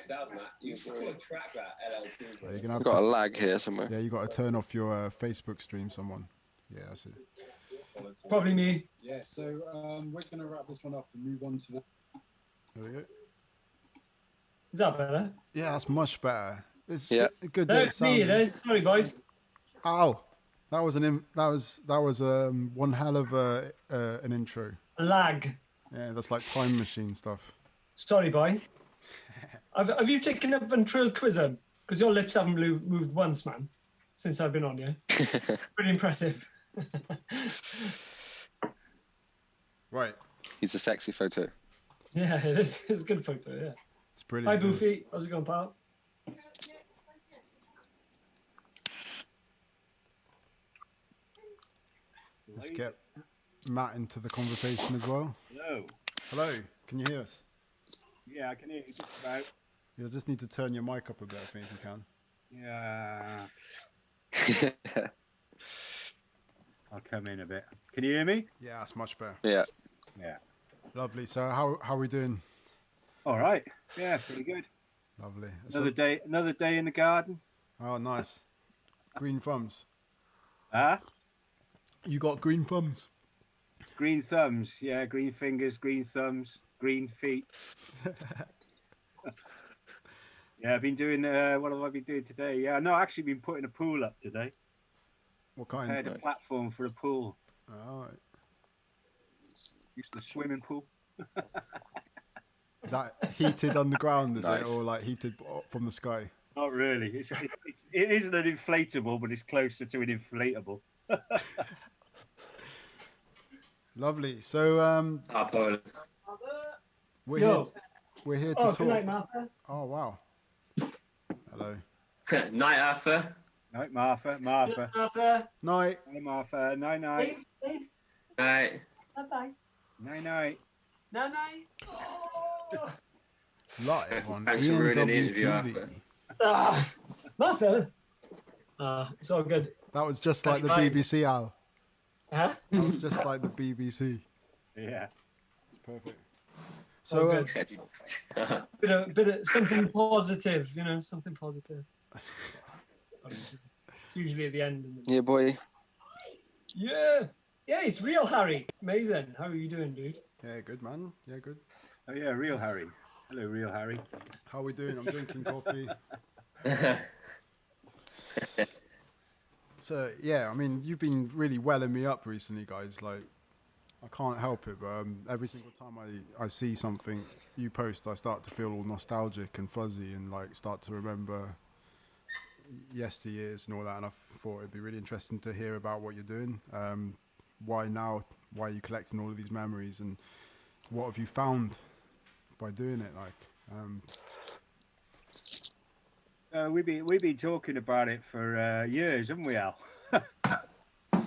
I've got a lag here somewhere. Yeah, you got to turn off your Facebook stream, someone. Yeah, that's it. Probably me. Yeah, so we're going to wrap this one up and move on to the... There we go. Is that better? Yeah, that's much better. It's good. That's me. It is. Sorry, boys. Ow, that was one hell of an intro. Lag. Yeah, that's like time machine stuff. Sorry, boy. Have you taken a ventriloquism? Because your lips haven't moved once, man, since I've been on you. Pretty impressive. Right. He's a sexy photo. Yeah, it is. It's a good photo, yeah. It's brilliant. Hi, Boofy. How's it going, pal? Let's get Matt into the conversation as well. Hello. Hello. Can you hear us? Yeah, I can hear you just about. You'll just need to turn your mic up a bit, I think, if you can. Yeah. I'll come in a bit. Can you hear me? Yeah, that's much better. Yeah. Yeah. Lovely. So how are we doing? All right. Yeah, pretty good. Lovely. Another day in the garden. Oh, nice. Green thumbs. Huh? You got green thumbs? Green thumbs. Yeah, green fingers, green thumbs, green feet. Yeah, I've been doing. What have I been doing today? Yeah, no, I've actually been putting a pool up today. What kind? I had a platform for a pool. All right. Used the swimming pool. Is that heated underground, is Nice. it? Or like heated from the sky? Not really. It isn't an inflatable, but it's closer to an inflatable. Lovely. So we're here to talk. Good night, Martha. Oh wow. Hello. Night, Arthur. Night, Martha. Martha. Martha. Night. Hi, Martha. Night, night. Dave. Night. Bye-bye. Night, night. Night-night. Oh. Live on Thanks for ruining the interview, EMWTV. Arthur. Martha. It's all good. That was just like the Night. BBC, Al. Huh? That was just like the BBC. Yeah. It's perfect. So, good. Except you. Bit of something positive, you know, something positive. It's usually at the end. Yeah, boy. Yeah. Yeah, it's real Harry. Amazing. How are you doing, dude? yeah, good man. Yeah, good. Oh yeah, real Harry. Hello, real Harry. How are we doing? I'm drinking coffee. So yeah, I mean, you've been really welling me up recently, guys. Like, I can't help it, but every single time I see something you post, I start to feel all nostalgic and fuzzy, and like start to remember yesteryears and all that. And I thought it'd be really interesting to hear about what you're doing. Why now? Why are you collecting all of these memories, and what have you found by doing it? Like, We've been talking about it for years, haven't we, Al?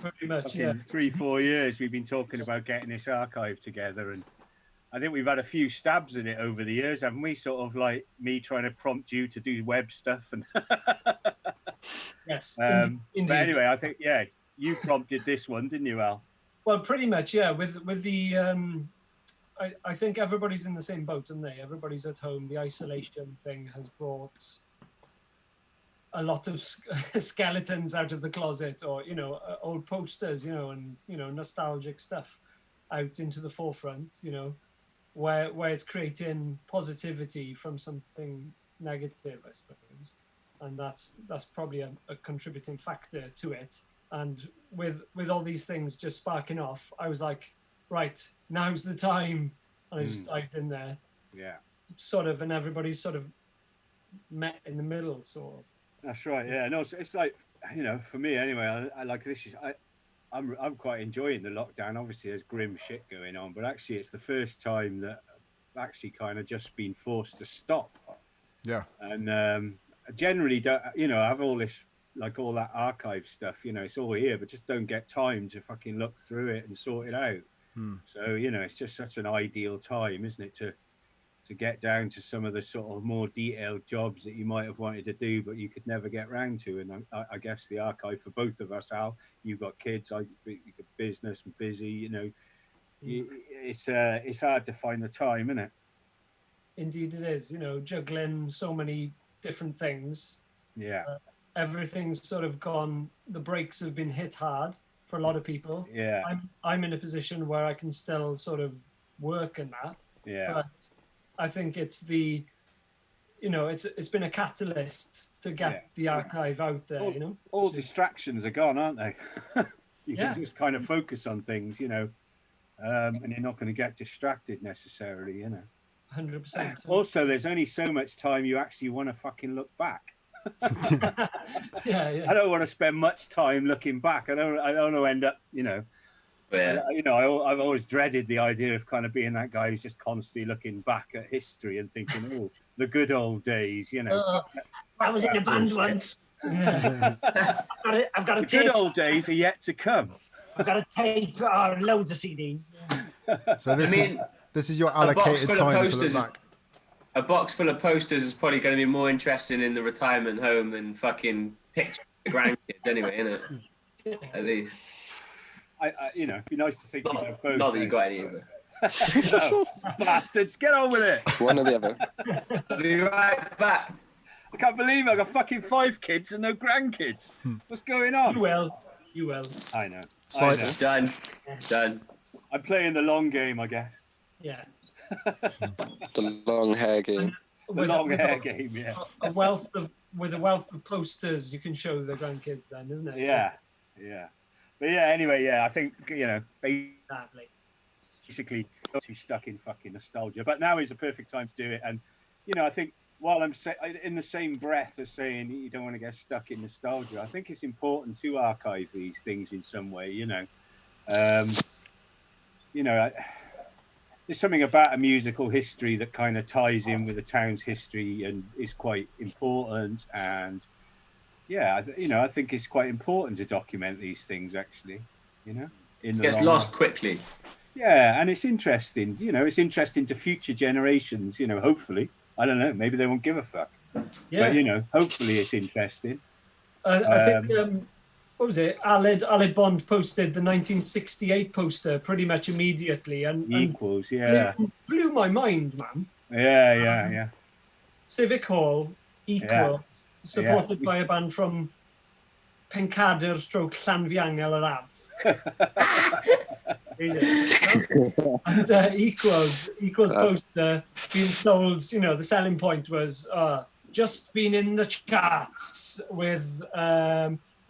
Pretty much, yeah. 3-4 years we've been talking about getting this archive together, and I think we've had a few stabs at it over the years, haven't we? Sort of like me trying to prompt you to do web stuff, and Yes. But anyway, I think you prompted this one, didn't you, Al? Well, pretty much, yeah. With the I think everybody's in the same boat, aren't they? Everybody's at home. The isolation thing has brought a lot of skeletons out of the closet, or old posters, and nostalgic stuff out into the forefront, where it's creating positivity from something negative, I suppose, and that's probably a contributing factor to it. And with all these things just sparking off, I was like, now's the time, and I just dived in there. Yeah. And everybody's sort of met in the middle, sort of. That's right. Yeah. No, it's like, for me anyway. I like this. I'm quite enjoying the lockdown. Obviously, there's grim shit going on, but actually, it's the first time that I've actually kind of just been forced to stop. yeah. And generally, don't I have all this, like all that archive stuff. It's all here, but just don't get time to fucking look through it and sort it out. So it's just such an ideal time, isn't it, to get down to some of the sort of more detailed jobs that you might have wanted to do, but you could never get round to. And I guess the archive for both of us, Al, you've got kids, I've got business and busy, it's hard to find the time, isn't it? Indeed it is, juggling so many different things. Yeah. Everything's sort of gone, the brakes have been hit hard for a lot of people. Yeah. I'm in a position where I can still sort of work in that. Yeah. But I think it's it's been a catalyst to get the archive out there, All distractions are gone, aren't they? You can just kind of focus on things, and you're not going to get distracted necessarily, 100%. Also, there's only so much time you actually want to fucking look back. Yeah. I don't want to spend much time looking back. I don't want to end up, Yeah. I've always dreaded the idea of kind of being that guy who's just constantly looking back at history and thinking, oh, the good old days, I was in a band once. Yeah. I've got a tape. The good old days are yet to come. I've got a tape, loads of CDs. So this is your allocated time to look back. A box full of posters is probably going to be more interesting in the retirement home than fucking pictures of the grandkids anyway, isn't it? At least. It'd be nice to think you have both. Not that you got any of it. Bastards, get on with it. One or the other. I'll be right back. I can't believe I've got fucking 5 kids and no grandkids. What's going on? You will. I know. Done. I'm playing the long game, I guess. Yeah. The long hair game. The long hair game, yeah. With a wealth of posters you can show the grandkids then, isn't it? Yeah. But yeah, anyway, yeah, I think, Exactly. basically too stuck in fucking nostalgia. But now is the perfect time to do it. And, I think while I'm in the same breath as saying you don't want to get stuck in nostalgia, I think it's important to archive these things in some way, there's something about a musical history that kind of ties in with the town's history and is quite important. And yeah, I think it's quite important to document these things actually, It gets lost quickly. Yeah, and it's interesting, it's interesting to future generations, hopefully. I don't know, maybe they won't give a fuck. Yeah. But, hopefully it's interesting. I think, what was it? Aled Bond posted the 1968 poster pretty much immediately. And Equals, yeah. Blew my mind, man. Yeah. Civic Hall, Equal, supported by a band from Pencader stroke Llanfiangel yr Arf. And Equal's poster being sold, the selling point was just been in the charts with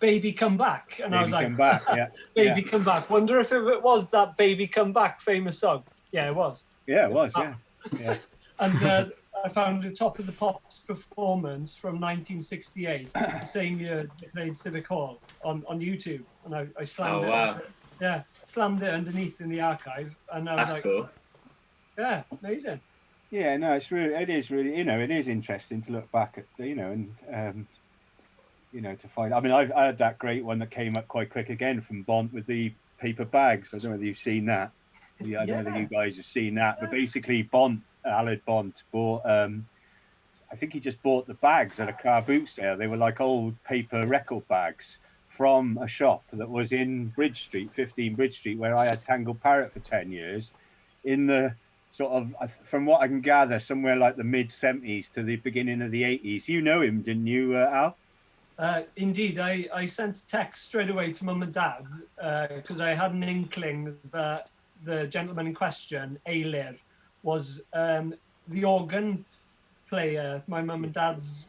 Baby Come Back. And I was like, Come Back, yeah. Baby Come Back. Wonder if it was that Baby Come Back famous song. Yeah, it was. Yeah, it was, yeah. And I found the Top of the Pops performance from 1968, the same year they played Civic Hall on YouTube. And I slammed it. Wow. Yeah, slammed it underneath in the archive. And I was That's like, cool. Yeah, amazing. Yeah, no, it is really, it is interesting to look back at, and, to find, I mean, I had that great one that came up quite quick again from Bont with the paper bags. I don't know whether you've seen that. I don't know whether you guys have seen that, but basically Aled Bont bought, I think he just bought the bags at a car boot sale. They were like old paper record bags from a shop that was in Bridge Street, 15 Bridge Street, where I had Tangle Parrot for 10 years, in the sort of, from what I can gather, somewhere like the mid-70s to the beginning of the 80s. You know him, didn't you, Al? Indeed, I sent a text straight away to Mum and Dad because I had an inkling that the gentleman in question, Eilir, was the organ player at my Mum and Dad's,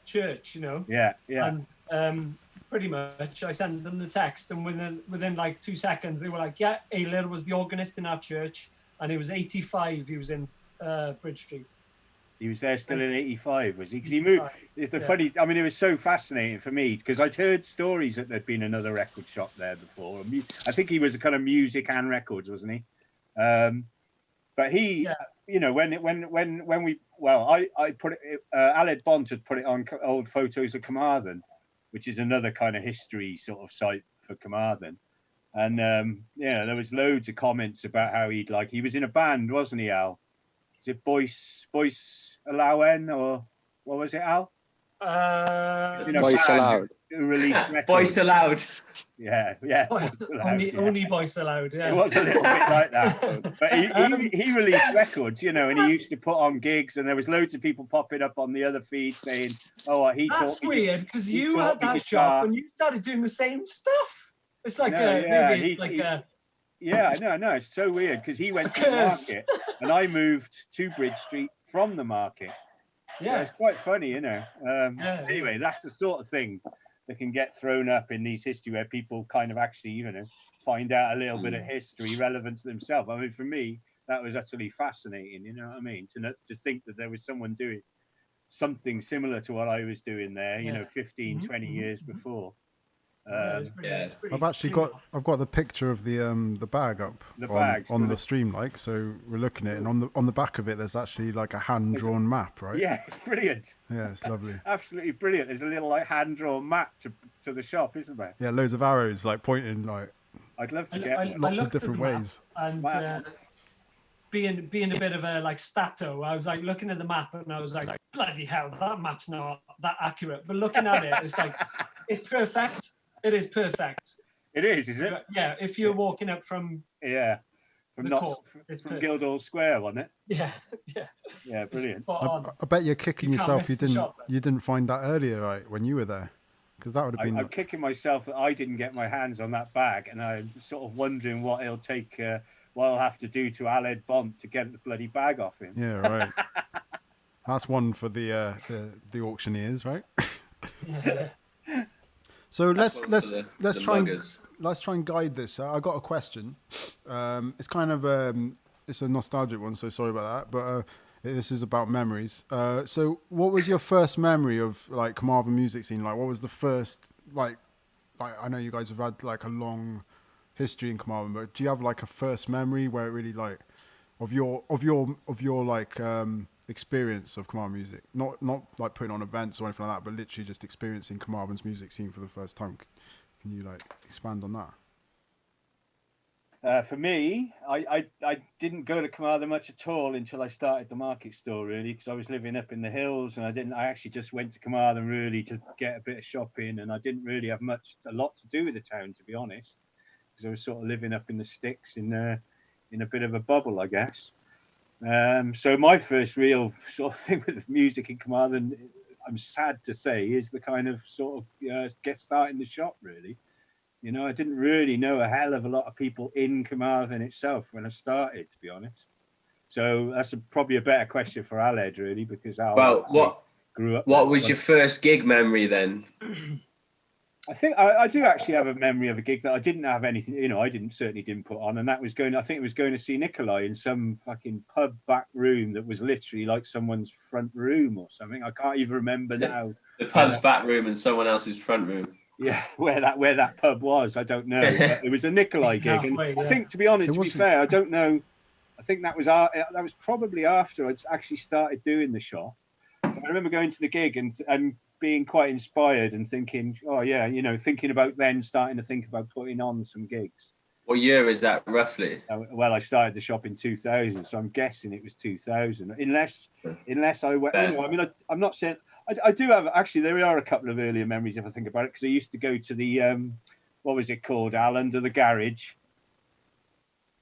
church, Yeah. And pretty much I sent them the text, and within like 2 seconds they were like, yeah, Eilir was the organist in our church, and he was 85. He was in Bridge Street. He was there still in 85, was he? Because he moved. It's funny. I mean, it was so fascinating for me because I'd heard stories that there'd been another record shop there before. I think he was a kind of music and records, wasn't he? But he, when we, I put it. Aled Bont had put it on old photos of Carmarthen, which is another kind of history sort of site for Carmarthen. And there was loads of comments about how he was in a band, wasn't he, Al? Is it Boyce Alawen, or what was it, Al? Boyce Allowed. Boyce Allowed. Yeah. Only Boyce Allowed. Yeah. It was a little bit like that. But he released records, and he used to put on gigs, and there was loads of people popping up on the other feed saying, That's weird because you had that shop and you started doing the same stuff. It's like Yeah, no, it's so weird because he went to the market and I moved to Bridge Street from the market. Yeah, it's quite funny, Anyway, that's the sort of thing that can get thrown up in these history where people kind of actually, find out a little bit of history relevant to themselves. I mean, for me, that was utterly fascinating, you know what I mean? To think that there was someone doing something similar to what I was doing there, 15, 20 years before. I've got the picture of the bag up on the stream, so we're looking at it, and on the back of it there's actually like a hand-drawn map, right? Yeah, it's brilliant. Yeah, it's lovely. Absolutely brilliant. There's a little hand-drawn map to the shop, isn't there? Yeah, loads of arrows pointing I'd love to get lots of different ways. And being a bit of a stato, I was looking at the map and I was like, bloody hell, that map's not that accurate. But looking at it, it's it's perfect. It is perfect. It is it? Yeah, if you're walking up from from Guildhall Square, wasn't it? Yeah, brilliant. I bet you're kicking yourself you didn't find that earlier, right, when you were there, because that would have been. I'm kicking myself that I didn't get my hands on that bag, and I'm sort of wondering what it'll take what I'll have to do to Aled Bont to get the bloody bag off him. Yeah, right. That's one for the auctioneers, right? So let's try and guide this. I got a question. It's kind of it's a nostalgic one, so sorry about that. But this is about memories. So what was your first memory of like Carmarthen music scene? Like, what was the first like I know you guys have had like a long history in Carmarthen, but do you have like a first memory where it really like of your like experience of Carmarthen music? Not like putting on events or anything like that, but literally just experiencing Carmarthen's music scene for the first time. Can you like expand on that? For me, I didn't go to Carmarthen much at all until I started the market store, really, because I was living up in the hills, and I actually just went to Carmarthen really to get a bit of shopping, and I didn't really have a lot to do with the town, to be honest, because I was sort of living up in the sticks in a bit of a bubble, I guess. So my first real sort of thing with music in Carmarthen, I'm sad to say, is the kind of sort of get started in the shop, really. You know, I didn't really know a hell of a lot of people in Carmarthen itself when I started, to be honest. So that's probably a better question for Aled, really, because Al grew up. What was your first gig memory then? I think I do actually have a memory of a gig that I didn't have anything, you know, certainly didn't put on, and that was I think it was going to see Nikolai in some fucking pub back room that was literally like someone's front room or something. I can't even remember now. The pub's back room and someone else's front room. Yeah, where that pub was, I don't know. But it was a Nikolai gig, and I think, to be honest, to be fair, I don't know. I think that was probably after I'd actually started doing the shop. I remember going to the gig and being quite inspired and thinking, oh yeah, you know, thinking about then starting to think about putting on some gigs. What year is that roughly? Well, I started the shop in 2000, so I'm guessing it was 2000. Unless I went, you know, I mean, I'm not saying. I do have, actually, there are a couple of earlier memories if I think about it, because I used to go to the, what was it called, Al, under the garage.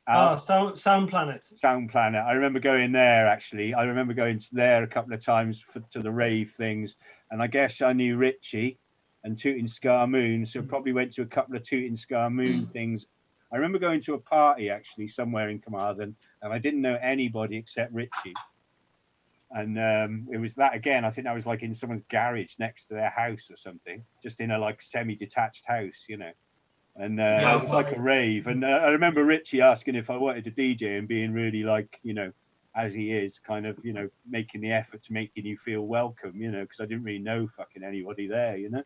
Sound Planet. Sound Planet. I remember going there, actually. I remember going there a couple of times to the rave things, and I guess I knew Richie and Tooting Scar Moon, so probably went to a couple of Tooting Scar Moon things. I remember going to a party, actually, somewhere in Carmarthen, and I didn't know anybody except Richie. And it was that again. I think that was like in someone's garage next to their house or something, just in a like semi-detached house, you know. And it was like a rave. And I remember Richie asking if I wanted to DJ and being really like, you know, as he is, kind of, you know, making the effort to making you feel welcome, you know, because I didn't really know fucking anybody there, you know.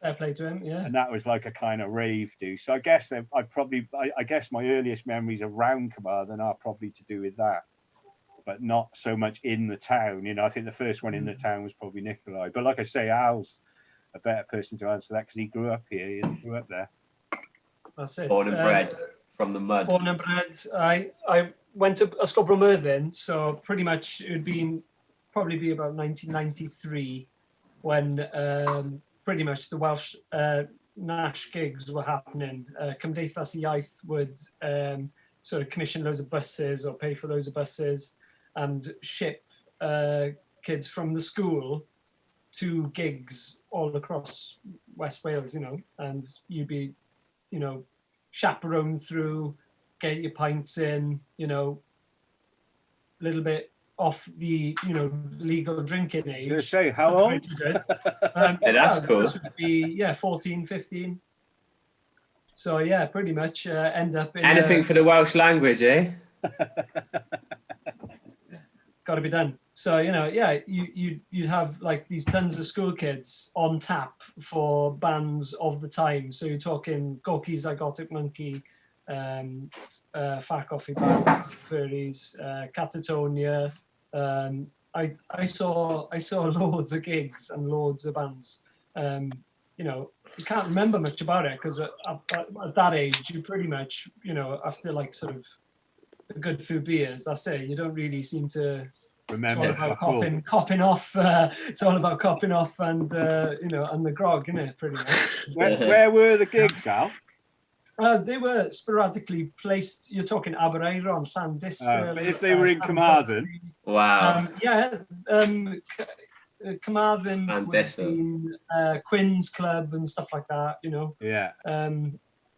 Fair play to him, yeah. And that was like a kind of rave do. So I guess I guess my earliest memories around Carmarthen are probably to do with that. But not so much in the town, you know. I think the first one in the town was probably Nikolai. But like I say, Al's a better person to answer that because he grew up here. He grew up there. That's it. Born and bred from the mud. Born and bred. I went to Carmarthen, so pretty much it would probably be about 1993 when pretty much the Welsh Nash gigs were happening. Cymdeithas Iaith would sort of commission loads of buses or pay for loads of buses and ship kids from the school to gigs all across West Wales, you know, and you'd be, you know, chaperoned through, get your pints in, you know, a little bit off the, you know, legal drinking age. I was going to say, how old? Yeah, that's cool. This would be, 14, 15. So, yeah, pretty much end up in... Anything for the Welsh language, eh? Got to be done. So, you know, yeah, you'd have like these tons of school kids on tap for bands of the time. So you're talking Gorky, Zygotic Monkey, Fat Coffee Band, Furries, Catatonia. I saw loads of gigs and loads of bands. You know, you can't remember much about it because at that age, you pretty much, you know, after like sort of a good few beers, that's it. You don't really seem to remember. It's all about copping off. It's all about copping off and you know, and the grog, isn't it? Pretty much. Where were the gigs, Al? They were sporadically placed. You're talking Aberaeron, Llandys. But if they were in Carmarthen, wow. Carmarthen would have been Quinn's Club and stuff like that, you know. Yeah.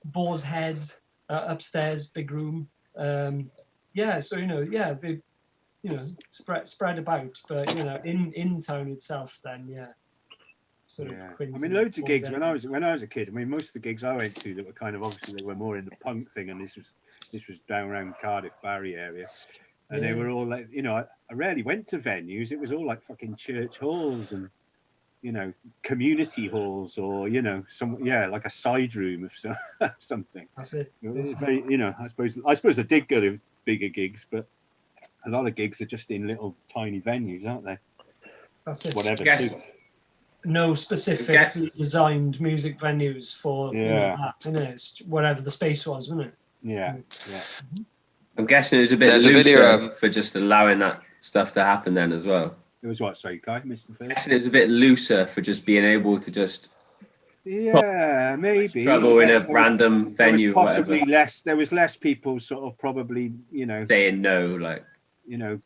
Boar's Head upstairs, big room. Yeah, so they spread about, but in town itself, then sort of. I mean, loads of gigs when I was a kid. I mean, most of the gigs I went to that were kind of obviously they were more in the punk thing, and this was down around Cardiff, Barry area, and they were all like, I rarely went to venues. It was all like fucking church halls and community halls, or like a side room of something. That's it. It was very, I suppose I did go to bigger gigs, but a lot of gigs are just in little tiny venues, aren't they? That's it. Whatever. No specific designed music venues for that, it's whatever the space was, wasn't it? Yeah. I'm guessing it was a bit looser for just allowing that stuff to happen then as well. It was what, sorry, Kai, Mr. It was a bit looser for just being able to just maybe trouble in a random venue. Possibly less. There was less people sort of probably saying no, like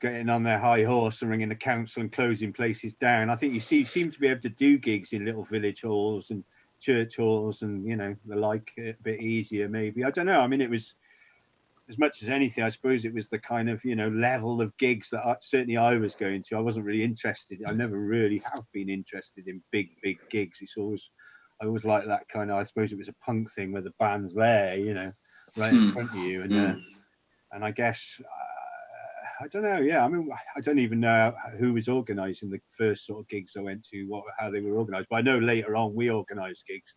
getting on their high horse and ringing the council and closing places down. I think you seem to be able to do gigs in little village halls and church halls and the like a bit easier maybe. I don't know. I mean, it was, as much as anything, I suppose it was the kind of level of gigs that certainly I was going to. I wasn't really interested. I never really have been interested in big gigs. I always like that kind of. I suppose it was a punk thing where the band's there, right in front of you, and I guess I don't know. Yeah, I mean, I don't even know who was organising the first sort of gigs I went to, how they were organised. But I know later on we organised gigs.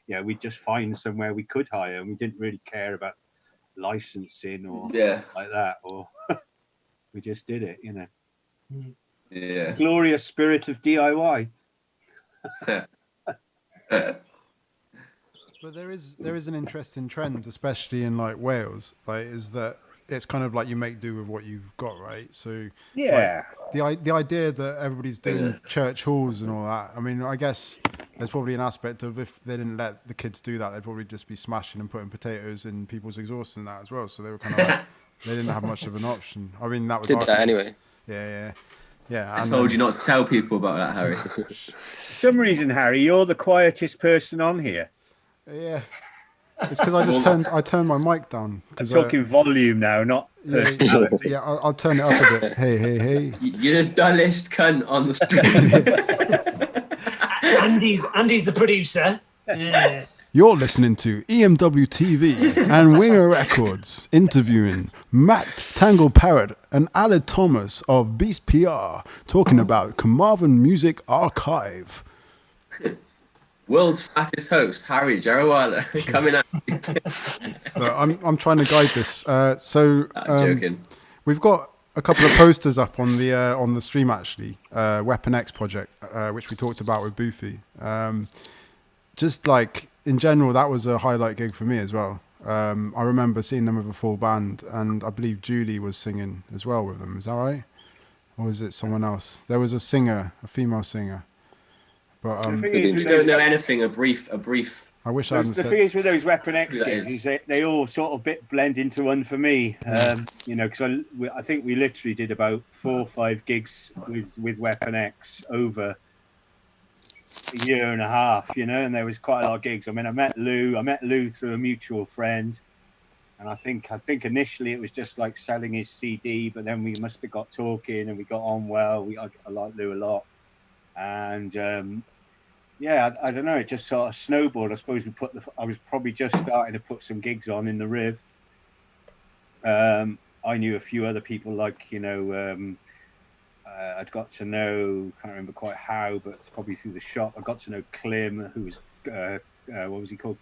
And, we'd just find somewhere we could hire, and we didn't really care about licensing or like that, or we just did it, Yeah. Glorious spirit of DIY. But there is an interesting trend, especially in like Wales, like is that it's kind of like you make do with what you've got, right? So like, the idea that everybody's doing church halls and all that. I mean, I guess there's probably an aspect of if they didn't let the kids do that, they'd probably just be smashing and putting potatoes in people's exhaust and that as well. So they were kind of like, they didn't have much of an option. I mean, that was did that anyway. Yeah. I told you not to tell people about that, Harry. For some reason, Harry, you're the quietest person on here. Yeah. It's because I turned my mic down. I'm talking volume now, not personality. Yeah, I'll turn it up a bit. Hey. You're the dullest cunt on the street. Andy's the producer. Yeah. You're listening to EMWTV and Winger Records interviewing Matt Tangle Parrott and Aled Thomas of Beast PR talking about Carmarthen Music Archive. World's fattest host, Harry Jarawala, coming at you. So I'm trying to guide this. I'm joking. We've got a couple of posters up on the stream actually. Weapon X project, which we talked about with Boofy. Just like in general, that was a highlight gig for me as well. I remember seeing them with a full band, and I believe Julie was singing as well with them. Is that right? Or was it someone else? There was a singer, a female singer. But you don't know anything. A brief. I wish I hadn't said. The thing is with those Weapon X gigs, they all sort of blend into one for me. Because I think we literally did about 4 or 5 gigs with Weapon X over a year and a half, and there was quite a lot of gigs. I mean, I met Lou through a mutual friend, and I think initially it was just like selling his CD, but then we must have got talking and we got on well. I like Lou a lot, and I don't know. It just sort of snowballed. I suppose I was probably just starting to put some gigs on in the Riv. I knew a few other people, like I'd got to know. Can't remember quite how, but it's probably through the shop. I got to know Clem, who was what was he called?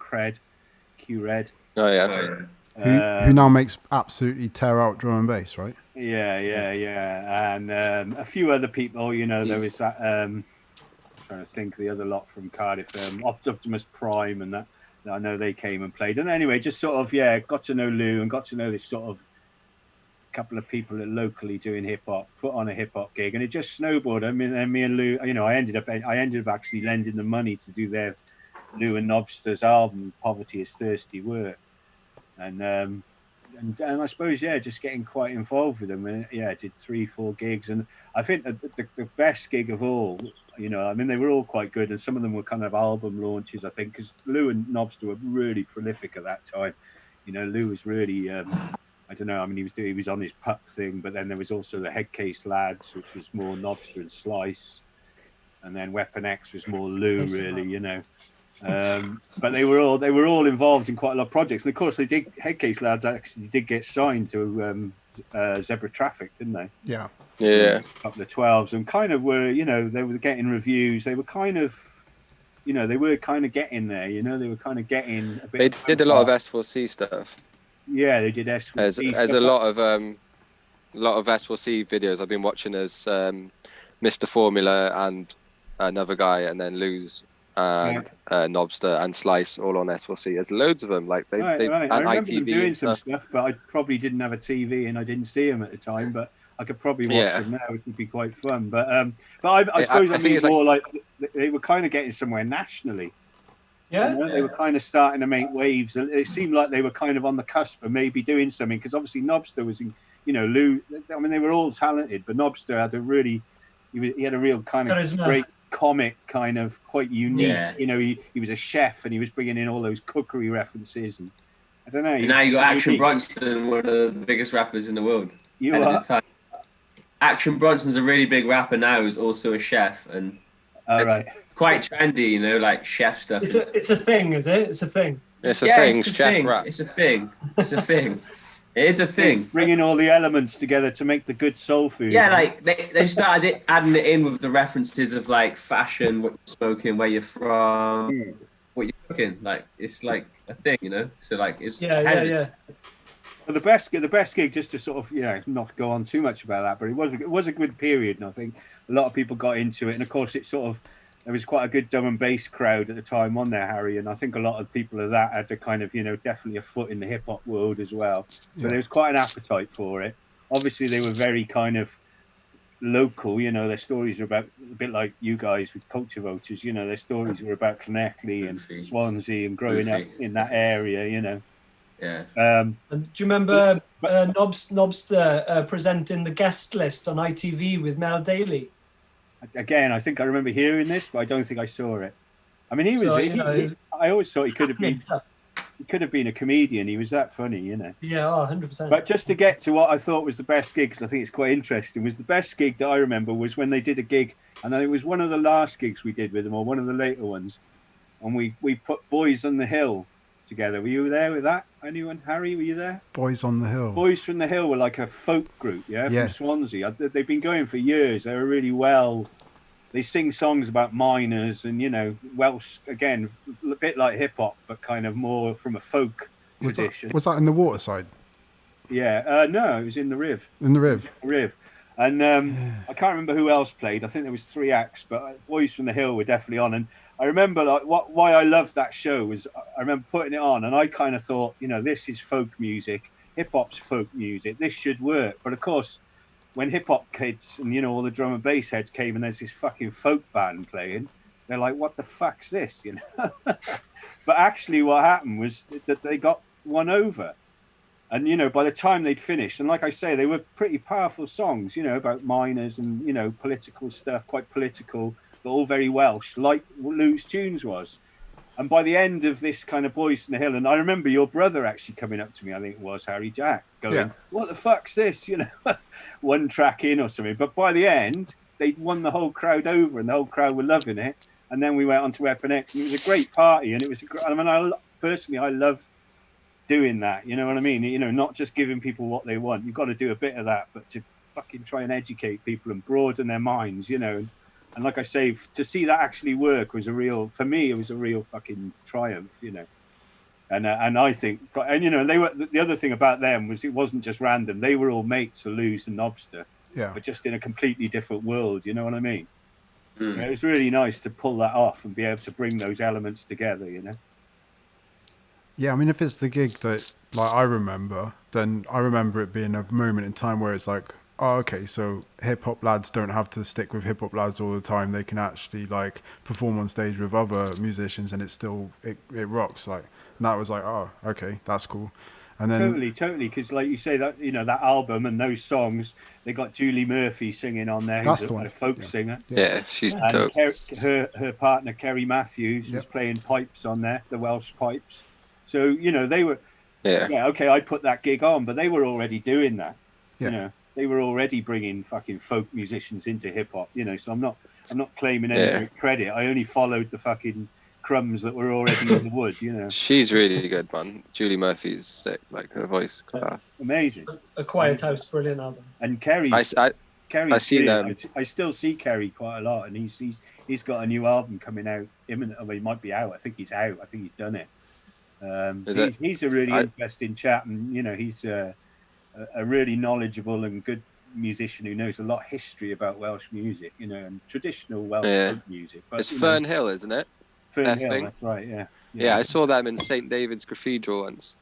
Q-Red. Oh yeah. Who now makes absolutely tear out drum and bass, right? Yeah. And a few other people. There was that. Trying to think the other lot from Cardiff, Optimus Prime, and that I know they came and played. And anyway, just sort of got to know Lou and got to know this sort of couple of people that locally doing hip hop, put on a hip hop gig, and it just snowballed. I mean, and me and Lou, I ended up actually lending them money to do their Lou and Nobster's album "Poverty Is Thirsty Work," and I suppose just getting quite involved with them. And I did 3-4 gigs, and I think the best gig of all. I mean, they were all quite good, and some of them were kind of album launches, I think, because Lou and Nobster were really prolific at that time. Lou was really, I I don't know. I mean, he was on his puck thing, but then there was also the Headcase Lads, which was more Knobster and Slice, and then Weapon X was more Lou, really, you know. But they were all involved in quite a lot of projects, and of course, Headcase Lads actually did get signed to Zebra Traffic, didn't they? Yeah. Up the 12s, and kind of were, you know, they were getting reviews. They were kind of, you know, they were kind of getting there. You know, they were kind of getting a bit. They did a lot of S4C stuff. Yeah, they did S4C. There's a lot of S4C videos I've been watching as Mr. Formula and another guy, and then Luz and Knobster and Slice all on S4C. There's loads of them. Like they right. and I remember ITV them doing and some stuff, but I probably didn't have a TV and I didn't see them at the time. But I could probably watch them now. It would be quite fun. But I suppose I mean more like they were kind of getting somewhere nationally. Yeah. You know, they were kind of starting to make waves. It seemed like they were kind of on the cusp of maybe doing something, because obviously Knobster was, you know, Lou. I mean, they were all talented, but Knobster had he had a real kind of great comic, kind of quite unique. Yeah. You know, he was a chef and he was bringing in all those cookery references, and I don't know. And now you got Action Bronson, one of the biggest rappers in the world. You are? Action Bronson's a really big rapper now, who's also a chef, and right. Quite trendy, you know, like chef stuff. It's a thing, is it? It's a thing. It's a thing. It's a chef thing. rap. It's a thing. It's a thing. It is a thing. Bringing all the elements together to make the good soul food. Yeah, like they started adding it in with the references of like fashion, what you're smoking, where you're from, what you're cooking. Like it's like a thing, you know. So like it's yeah. But the best gig, just to sort of, you know, not go on too much about that, but it was a good period, and I think a lot of people got into it, and of course it sort of, there was quite a good drum and bass crowd at the time on there, Harry, and I think a lot of people of that had to kind of, you know, definitely a foot in the hip hop world as well. So there was quite an appetite for it. Obviously, they were very kind of local, you know, their stories were about, a bit like you guys with Culture Voters, you know, their stories were about Connectley and Swansea and growing up in that area, you know. Yeah. And do you remember Knobster presenting the guest list on ITV with Mel Daly? Again, I think I remember hearing this, but I don't think I saw it. I mean, I always thought he could have been a comedian. He was that funny, you know. Yeah, 100%. But just to get to what I thought was the best gig, because I think it's quite interesting, was the best gig that I remember was when they did a gig, and it was one of the last gigs we did with them, or one of the later ones, and we put Boys on the Hill together. Were you there with that? Anyone? Harry, were you there? Boys on the Hill. Boys from the Hill were like a folk group, from Swansea. They've been going for years. They were really well. They sing songs about miners and, you know, Welsh, again, a bit like hip hop, but kind of more from a folk tradition. Was that in the Waterside? Yeah. No, it was in the Riv. In the Riv? Riv. And I can't remember who else played. I think there was 3 acts, but Boys from the Hill were definitely on. And I remember like why I loved that show was I remember putting it on and I kind of thought, you know, this is folk music, hip hop's folk music, this should work. But of course, when hip hop kids and, you know, all the drum and bass heads came and there's this fucking folk band playing, they're like, what the fuck's this, you know? But actually what happened was that they got won over. And, you know, by the time they'd finished, and like I say, they were pretty powerful songs, you know, about miners and, you know, political stuff, quite political, but all very Welsh, like Lou's Tunes was. And by the end of this kind of Boys from the Hill, and I remember your brother actually coming up to me, I think it was Harry Jack, going, what the fuck's this, you know, 1 track in or something. But by the end, they'd won the whole crowd over and the whole crowd were loving it. And then we went on to Weapon X and it was a great party. And it was, I mean, personally, I love doing that, you know what I mean? You know, not just giving people what they want. You've got to do a bit of that, but to fucking try and educate people and broaden their minds, you know. And like I say, to see that actually work was for me, it was a real fucking triumph, you know. And I think, and you know, they were, the other thing about them was it wasn't just random. They were all mates of Lou's and Knobster, but just in a completely different world, you know what I mean? So it was really nice to pull that off and be able to bring those elements together, you know. Yeah, I mean, if it's the gig that like I remember, then I remember it being a moment in time where it's like, oh, okay, so hip hop lads don't have to stick with hip hop lads all the time. They can actually like perform on stage with other musicians, and it rocks. Like, and that was like, oh, okay, that's cool. And then totally, because like you say that, you know, that album and those songs, they got Julie Murphy singing on there. That's the one. A folk singer. Yeah, she's dope. Her partner Kerry Matthews was playing pipes on there, the Welsh pipes. So, you know, they were, yeah, okay, I put that gig on, but they were already doing that. Yeah. You know, they were already bringing fucking folk musicians into hip hop. You know, so I'm not claiming any credit. I only followed the fucking crumbs that were already in the wood. You know, she's really good, man. Julie Murphy's sick. Like her voice, class. Amazing. A Quiet House, brilliant album. And Kerry's I see them. I still see Kerry quite a lot, and he's got a new album coming out imminent. I mean, he might be out. I think he's out. I think he's done it. He's a really interesting chap, and you know, he's a really knowledgeable and good musician who knows a lot of history about Welsh music, you know, and traditional Welsh folk music. But, it's Fern Hill, isn't it? Fern Hill, that's right. Yeah, I saw them in St David's Cathedral once.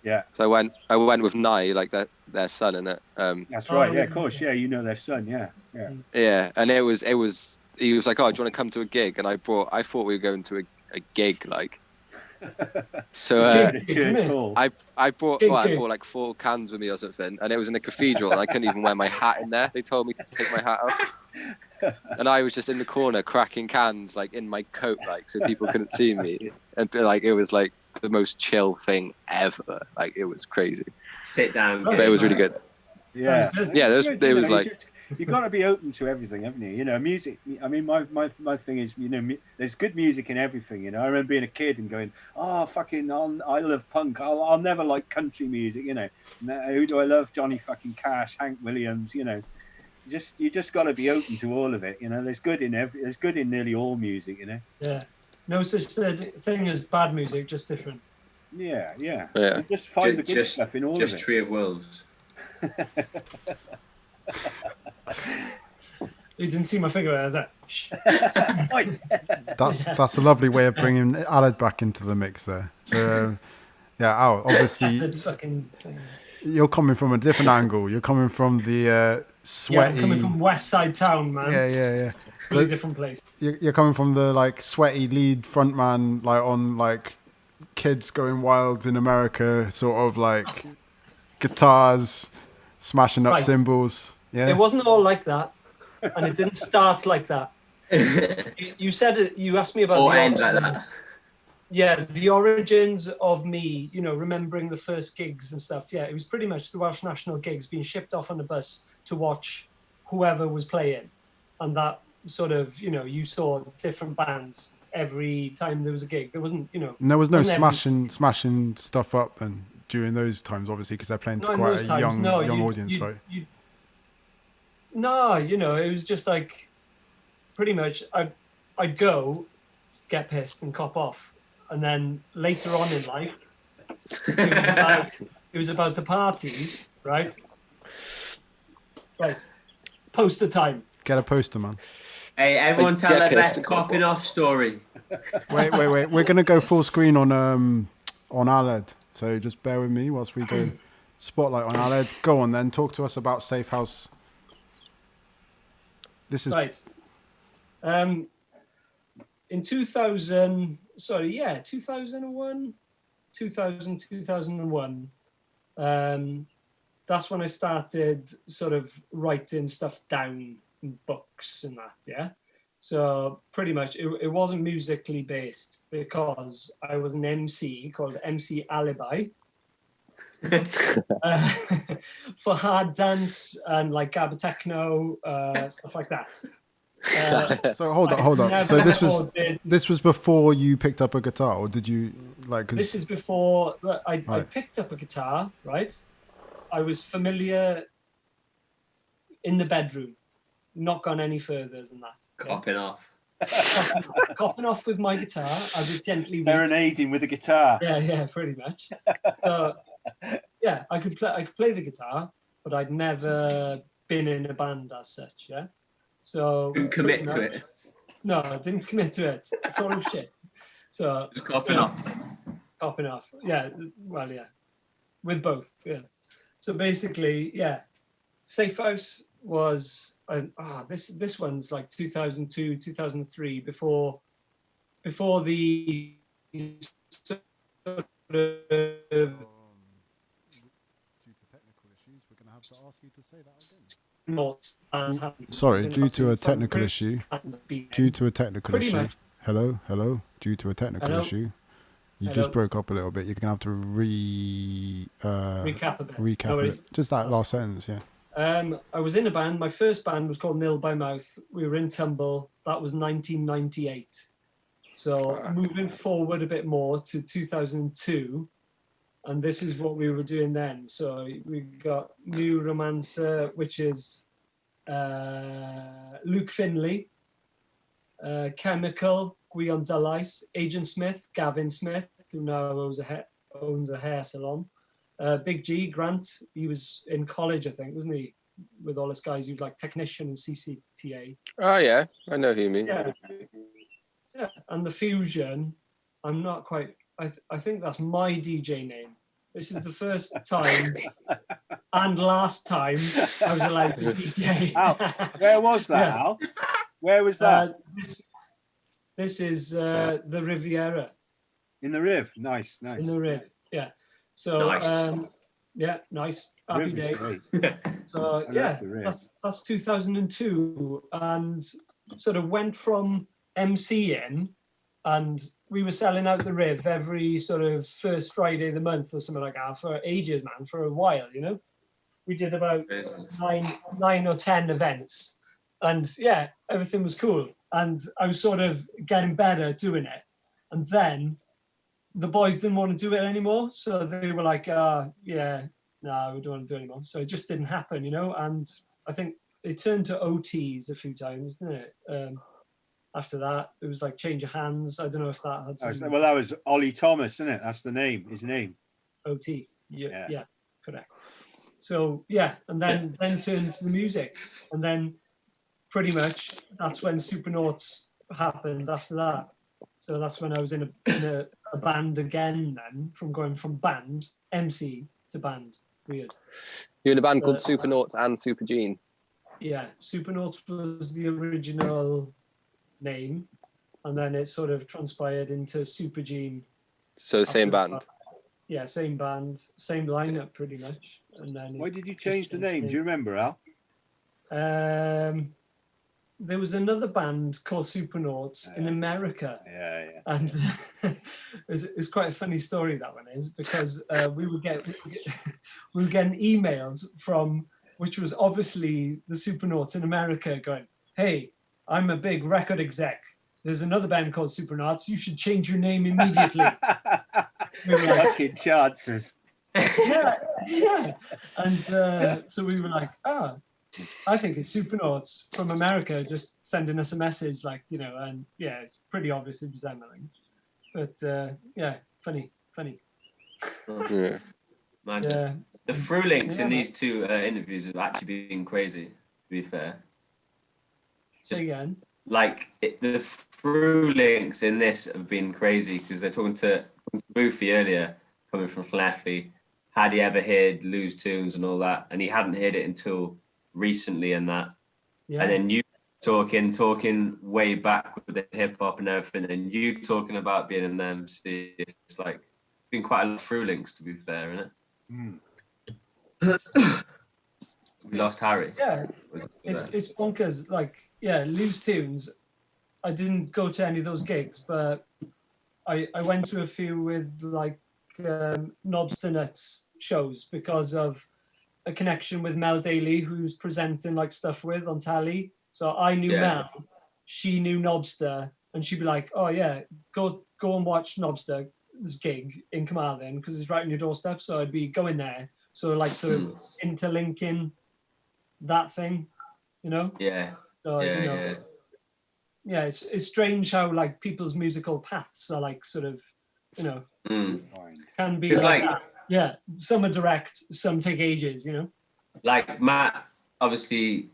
Yeah. So I went with Nye, like their son in it. That's right. Yeah, of course. Yeah, you know their son. Yeah. Yeah, and he was like, oh, do you want to come to a gig? And I thought we were going to a gig, like. So I brought like 4 cans with me or something, and it was in a cathedral, and I couldn't even wear my hat in there. They told me to take my hat off, and I was just in the corner cracking cans like in my coat, like so people couldn't see me, and like it was like the most chill thing ever. Like it was crazy. Sit down, but it was really good. Yeah, there was like. You've got to be open to everything, haven't you? You know, music. I mean, my thing is, you know, there's good music in everything. You know, I remember being a kid and going, "Oh, fucking, I love punk. I'll never like country music." You know, who do I love? Johnny fucking Cash, Hank Williams. You know, you just got to be open to all of it. You know, there's good in nearly all music. You know. Yeah. No such thing as bad music, just different. Yeah. Yeah. You just find the good stuff in all of it. Just Tree of Wolves. You didn't see my figure, was that? That's a lovely way of bringing Aled back into the mix there. So, yeah, Al, obviously, you're coming from a different angle. You're coming from the sweaty. Yeah, I'm coming from West Side Town, man. Yeah. Really different place. You're coming from the like sweaty lead frontman, like on like Kids Going Wild in America, sort of like guitars, smashing up cymbals. Yeah, it wasn't all like that, and it didn't start like that. You said it. You asked me about the end like that. Yeah, the origins of me. You know, remembering the first gigs and stuff. Yeah, it was pretty much the Welsh National gigs, being shipped off on a bus to watch whoever was playing, and that sort of, you know, you saw different bands every time there was a gig. There wasn't, you know, and there was no smashing stuff up then during those times, obviously, because they're playing to quite a young audience, right? No, you know, it was just like pretty much I'd go, get pissed and cop off, and then later on in life, it was about the parties, right? Right, poster time. Get a poster, man. Hey, everyone, tell their best copping off story. Wait. We're gonna go full screen on Aled, so just bear with me whilst we go spotlight on Aled. Go on then, talk to us about Safe House. This is right. In 2001, 2001. That's when I started sort of writing stuff down in books and that. Yeah. So pretty much it wasn't musically based because I was an MC called MC Alibi. For hard dance and like gabba techno, stuff like that. So hold up. So this was before you picked up a guitar, or did you like? This is before I picked up a guitar. Right, I was familiar in the bedroom, not gone any further than that. Copping off. Copping off with my guitar as it gently serenading with a guitar. Yeah, pretty much. So, yeah, I could play the guitar, but I'd never been in a band as such. Yeah, so didn't commit to it. No, I didn't commit to it. I thought it was shit. So just copping off. Copping off. Yeah, well, yeah, with both. Yeah. So basically, yeah, Safe House was this one's like 2002, 2003, before the sort of Sorry, due to a technical issue. Hello. Due to a technical issue. You just broke up a little bit. You're gonna have to recap a bit. Recap it. Just that last sentence, yeah. I was in a band. My first band was called Nil by Mouth. We were in Tumble. That was 1998. So moving forward a bit more to 2002, and this is what we were doing then. So we got New Romancer, which is Luke Finley, Chemical, Gwion Dulais, Agent Smith, Gavin Smith, who now owns a hair salon. Big G, Grant, he was in college, I think, wasn't he? With all his guys, he was like technician in CCTA. Oh, yeah, I know who you mean. Yeah. And the Fusion, I'm not quite, I think that's my DJ name. This is the first time and last time I was allowed to DJ. Al, where was that, Al? Where was that? This is the Riviera. In the Riv, nice. In the Riv, yeah. So nice. Nice. Happy days. Great. So that's 2002, and sort of went from MCing, and we were selling out the Riv every sort of first Friday of the month or something like that for ages, man, for a while, you know. We did about 9 or 10 events, and yeah, everything was cool, and I was sort of getting better at doing it, and then the boys didn't want to do it anymore, so they were like, no, we don't want to do it anymore. So it just didn't happen, you know. And I think they turned to OTs a few times, didn't it? After that, it was like change of hands. I don't know if that had something. Well, that was Ollie Thomas, isn't it? That's the name, his name. OT. Yeah, correct. So yeah, and then turned to the music, and then pretty much that's when Supernauts happened after that. So that's when I was in a band again then, going from band, MC to band. Weird. You're in a band called Supernauts and Super Gene. Yeah, Supernauts was the original name, and then it sort of transpired into Super Gene. So same band. Yeah, same band, same lineup pretty much. And then why did you change the name? Do you remember, Al? There was another band called Supernauts in America. Yeah. And it's quite a funny story, that one is, because we were getting emails from, which was obviously the Supernauts in America going, hey, I'm a big record exec. There's another band called Supernauts. You should change your name immediately. We were like, fucking chances. Yeah. And so we were like, I think it's Supernauts from America just sending us a message, like, you know, and yeah, it's pretty obvious it was them, I think. But yeah, funny. Yeah. Man, the through links in these two interviews have actually been crazy, to be fair. Say again. Like, the through links in this have been crazy, because they're talking to Boofy earlier, coming from Llanelli. Had he ever heard Lou's tunes and all that? And he hadn't heard it until recently and that. Yeah. And then you talking way back with the hip hop and everything, and you talking about being an MC. It's like been quite a lot of through links, to be fair, isn't it? We lost Harry. Yeah, it's bonkers. Like, yeah, Lou's tunes. I didn't go to any of those gigs, but I went to a few with like Knobster Nuts shows because of a connection with Mel Daly, who's presenting like stuff with on telly. So I knew Mel, she knew Knobster, and she'd be like, "Oh yeah, go and watch Knobster's gig in Carmarthen because it's right on your doorstep." So I'd be going there, so like sort of interlinking that thing, you know. Yeah. So yeah, it's strange how like people's musical paths are like sort of, you know, can be like that. Yeah, some are direct, some take ages, you know. Like Matt, obviously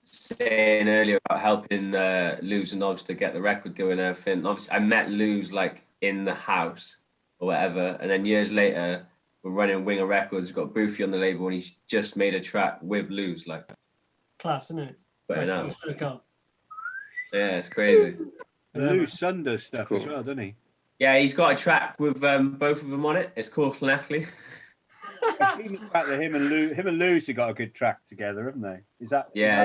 saying earlier about helping Luz and Knobs to get the record going and everything. Obviously, I met Luz like in the house or whatever, and then years later, we're running Winger Records. We've got Boofy on the label, and he's just made a track with Luz, like class, isn't it? Yeah, it's crazy. And Luz Sun does stuff as well, doesn't he? Yeah, he's got a track with both of them on it. It's called Llanelli. I've seen the fact that him and Luz have got a good track together, haven't they? Is that? Yeah,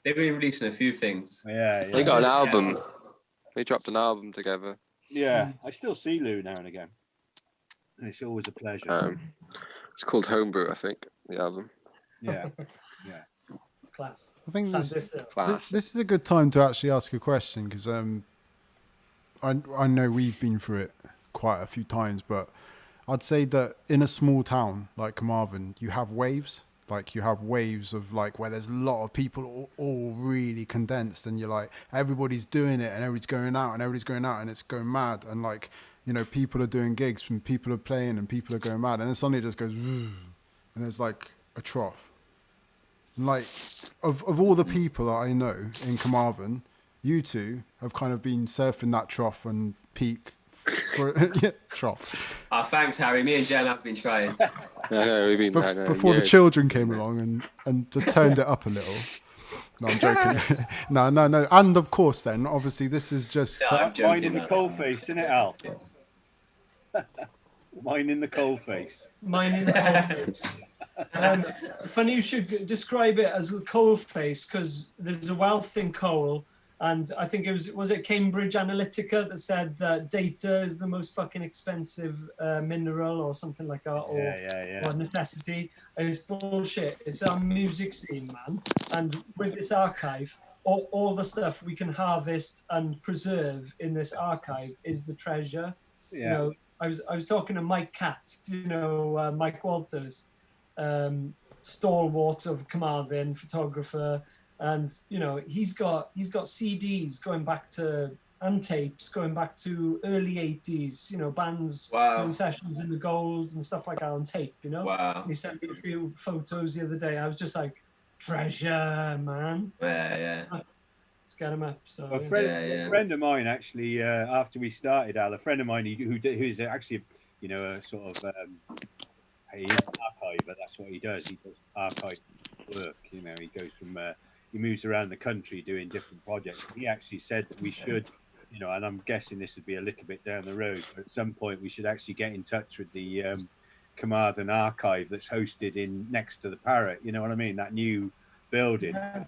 they've been releasing a few things. Yeah. They got an album. They dropped an album together. Yeah, I still see Lou now and again, and it's always a pleasure. It's called Homebrew, I think, the album. Yeah, yeah. Class. I think this Class. is a good time to actually ask a question because I know we've been through it quite a few times, but I'd say that in a small town like Carmarthen, you have waves. Like you have waves of like where there's a lot of people all really condensed, and you're like everybody's doing it and everybody's going out and it's going mad, and like, you know, people are doing gigs and people are playing and people are going mad, and then suddenly it just goes and there's like a trough. And like of all the people that I know in Carmarthen, you two have kind of been surfing that trough and peak for trough. Thanks, Harry. Me and Jem have been trying. We've been before the children came along and just turned it up a little. No, I'm joking. No. And of course, then obviously this is just mine in the coal face, isn't it, Al? Mine in the coal face. Mine in the coal face. Funny you should describe it as a coal face, because there's a wealth in coal. And I think it was it Cambridge Analytica that said that data is the most fucking expensive mineral or something like that, or necessity. And it's bullshit. It's our music scene, man. And with this archive, all the stuff we can harvest and preserve in this archive is the treasure. Yeah. You know, I was talking to Mike Catt, you know, Mike Walters, stalwart of Carmarthen, photographer. And you know, he's got CDs going back to, and tapes going back to early 80s, you know, bands doing sessions in the Gold and stuff like that on tape, you know. Wow. He sent me a few photos the other day. I was just like, treasure, man. Yeah. Let's get him up. So a friend of mine actually, after we started, Al, a friend of mine who's actually, you know, a sort of he's an archiver. That's what he does. He does archive work. You know, he goes from he moves around the country doing different projects. He actually said that we should, you know, and I'm guessing this would be a little bit down the road, but at some point we should actually get in touch with the Carmarthen archive that's hosted in next to the Parrot. You know what I mean? That new building. Yeah.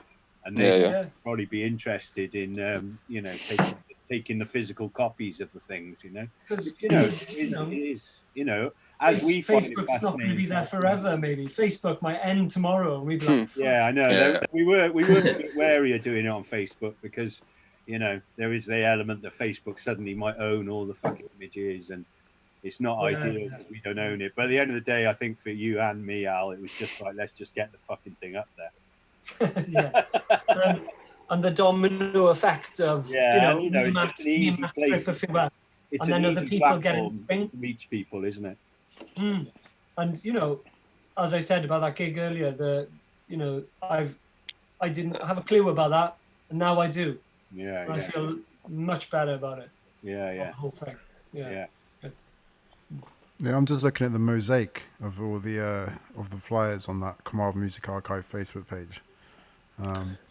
And they'd probably be interested in, you know, taking the physical copies of the things, you know. Because, you know, it is, you know, as we Facebook's not going to be there forever. Maybe Facebook might end tomorrow, and we'd be like, yeah, I know. Yeah. We were a bit wary of doing it on Facebook because, you know, there is the element that Facebook suddenly might own all the fucking images, and it's not ideal because we don't own it. But at the end of the day, I think for you and me, Al, it was just like, let's just get the fucking thing up there. Yeah. And the domino effect of, you know, it's just an easy place. It's and then other people get to reach people, isn't it? And you know, as I said about that gig earlier, you know, I didn't have a clue about that, and now I do. Yeah, I feel much better about it. Yeah. The whole thing. Yeah. Yeah, I'm just looking at the mosaic of all the flyers on that Carmarthen Music Archive Facebook page.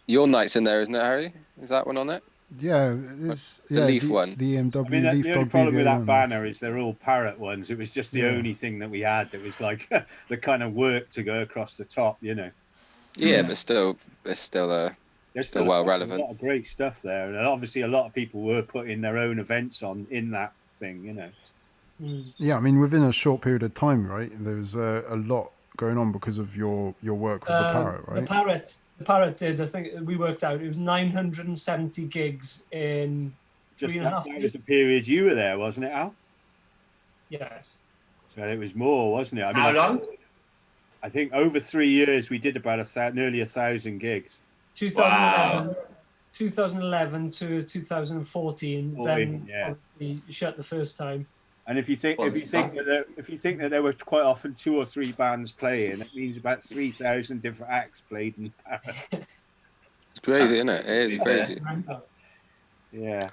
Your night's in there, isn't it, Harry? Is that one on it? Yeah, it's the Leaf one. The EMW Leaf. The only problem with that one. banner is they're all Parrot ones. It was just the only thing that we had that was like the kind of work to go across the top, you know. Yeah, but still, it's still well relevant. A lot of great stuff there, and obviously a lot of people were putting their own events on in that thing, you know. Yeah, I mean, within a short period of time, right? There was a lot going on because of your work with the Parrot, right? The Parrot did, I think we worked out, it was 970 gigs in 3.5 years. That was the period you were there, wasn't it, Al? Yes. So it was more, wasn't it? I mean, How long? I think over 3 years we did about nearly 1,000 gigs. 2011 to 2014. Then we shut the first time. And if you think that there were quite often 2 or 3 bands playing, it means about 3,000 different acts played in Parrot. It's crazy, isn't it? It is crazy. Yeah.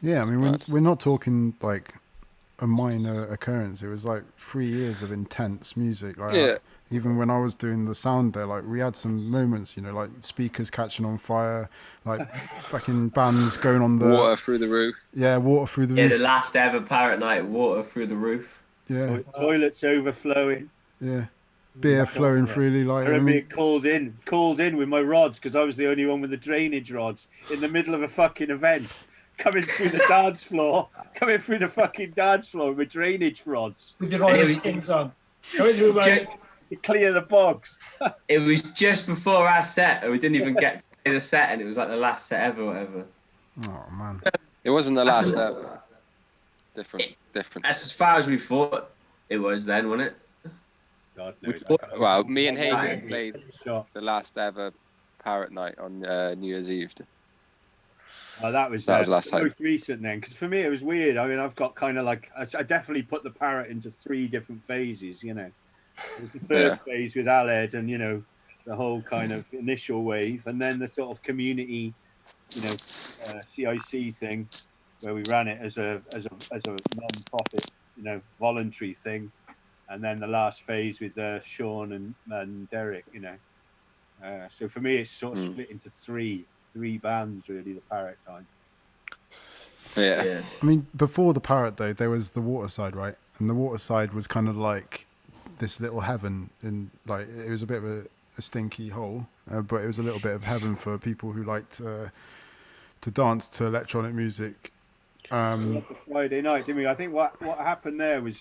Yeah, I mean, we're not talking like a minor occurrence. It was like 3 years of intense music. Like, even when I was doing the sound there, like we had some moments, you know, like speakers catching on fire, like fucking bands going on the water through the roof. Yeah, water through the roof. Yeah, the last ever Parrot night, water through the roof. Yeah. Toilets overflowing. Yeah. Beer flowing freely. Like, I remember being called in with my rods because I was the only one with the drainage rods in the middle of a fucking event. coming through the dance floor, coming through the fucking dance floor with drainage rods. With your oil skins on. Going through my... To clear the bogs. It was just before our set, and we didn't even get to the set, and it was like the last set ever, whatever. Oh man. It wasn't the last ever. Different. That's as far as we thought it was then, wasn't it? God knows. Well, me and Hayden played the last ever Parrot night on New Year's Eve. Oh, that was last time. Most recent then, because for me it was weird. I mean, I've got kind of like I definitely put the Parrot into 3 different phases. You know, it was the first phase with Aled, and you know, the whole kind of initial wave, and then the sort of community, you know, CIC thing, where we ran it as a non-profit, you know, voluntary thing, and then the last phase with Sean and Derek. You know, so for me it's sort of split into three bands really. The Parrot time. Yeah. I mean, before the Parrot though, there was the Waterside, right? And the Waterside was kind of like this little heaven, in like it was a bit of a stinky hole, but it was a little bit of heaven for people who liked to dance to electronic music. Friday night, didn't we? I think what happened there was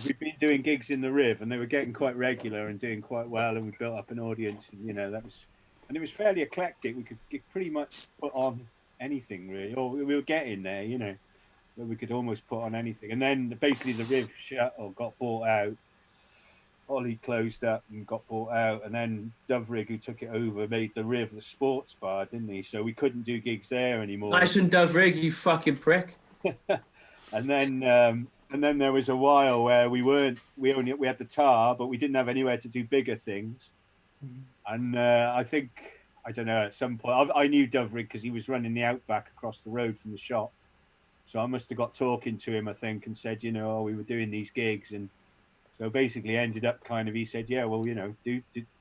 we'd been doing gigs in the Riv, and they were getting quite regular and doing quite well, and we built up an audience, and you know and it was fairly eclectic. We could pretty much put on anything really, or we were getting there, you know, where we could almost put on anything. And then basically the Riv shut or got bought out. Ollie closed up and got bought out, and then Dovrig, who took it over, made the Riv the sports bar, didn't he? So we couldn't do gigs there anymore. Nice one, Dovrig, you fucking prick. And then there was a while where we had the Tar, but we didn't have anywhere to do bigger things. And I think, I don't know, at some point I knew Dovrig because he was running the Outback across the road from the shop. So I must have got talking to him, I think, and said, you know, we were doing these gigs, and so basically ended up he said, yeah, well, you know,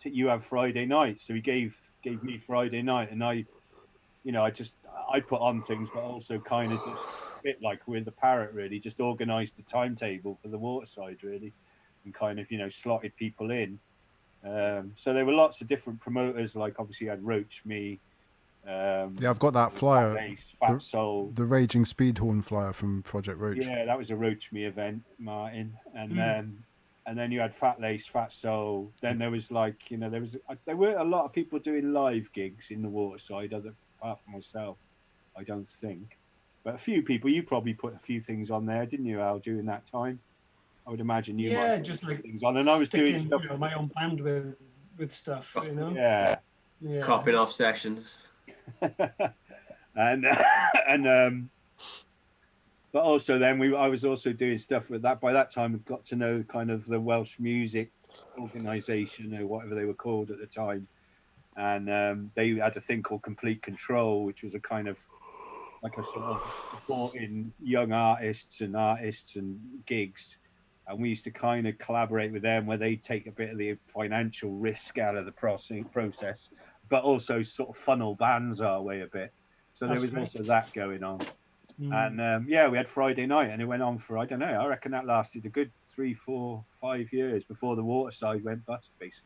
you have Friday night. So he gave me Friday night, and I put on things, but also kind of just a bit like with the Parrot, really, just organised the timetable for the Waterside, really, and kind of, you know, slotted people in. So there were lots of different promoters, like obviously you had Roach, me. I've got that flyer, Fat Soul, the Raging Speedhorn flyer from Project Roach. Yeah, that was a Roach Me event, Martin, and then you had Fat Lace, Fat Soul. Then there was like, you know, there were a lot of people doing live gigs in the Waterside, apart from myself, I don't think. But a few people, you probably put a few things on there, didn't you, Al, during that time? I would imagine you might just like things on, and I was doing stuff, you know, my own band with stuff, you know. Yeah. Copping off sessions. and but also then I was also doing stuff with that. By that time, I got to know kind of the Welsh Music Organisation or whatever they were called at the time, and they had a thing called Complete Control, which was a kind of like a sort of supporting young artists and gigs. And we used to kind of collaborate with them, where they take a bit of the financial risk out of the process, but also sort of funnel bands our way a bit. So there was also that going on. And we had Friday night, and it went on for, I don't know, I reckon that lasted a good 3, 4, 5 years before the Waterside went bust, basically.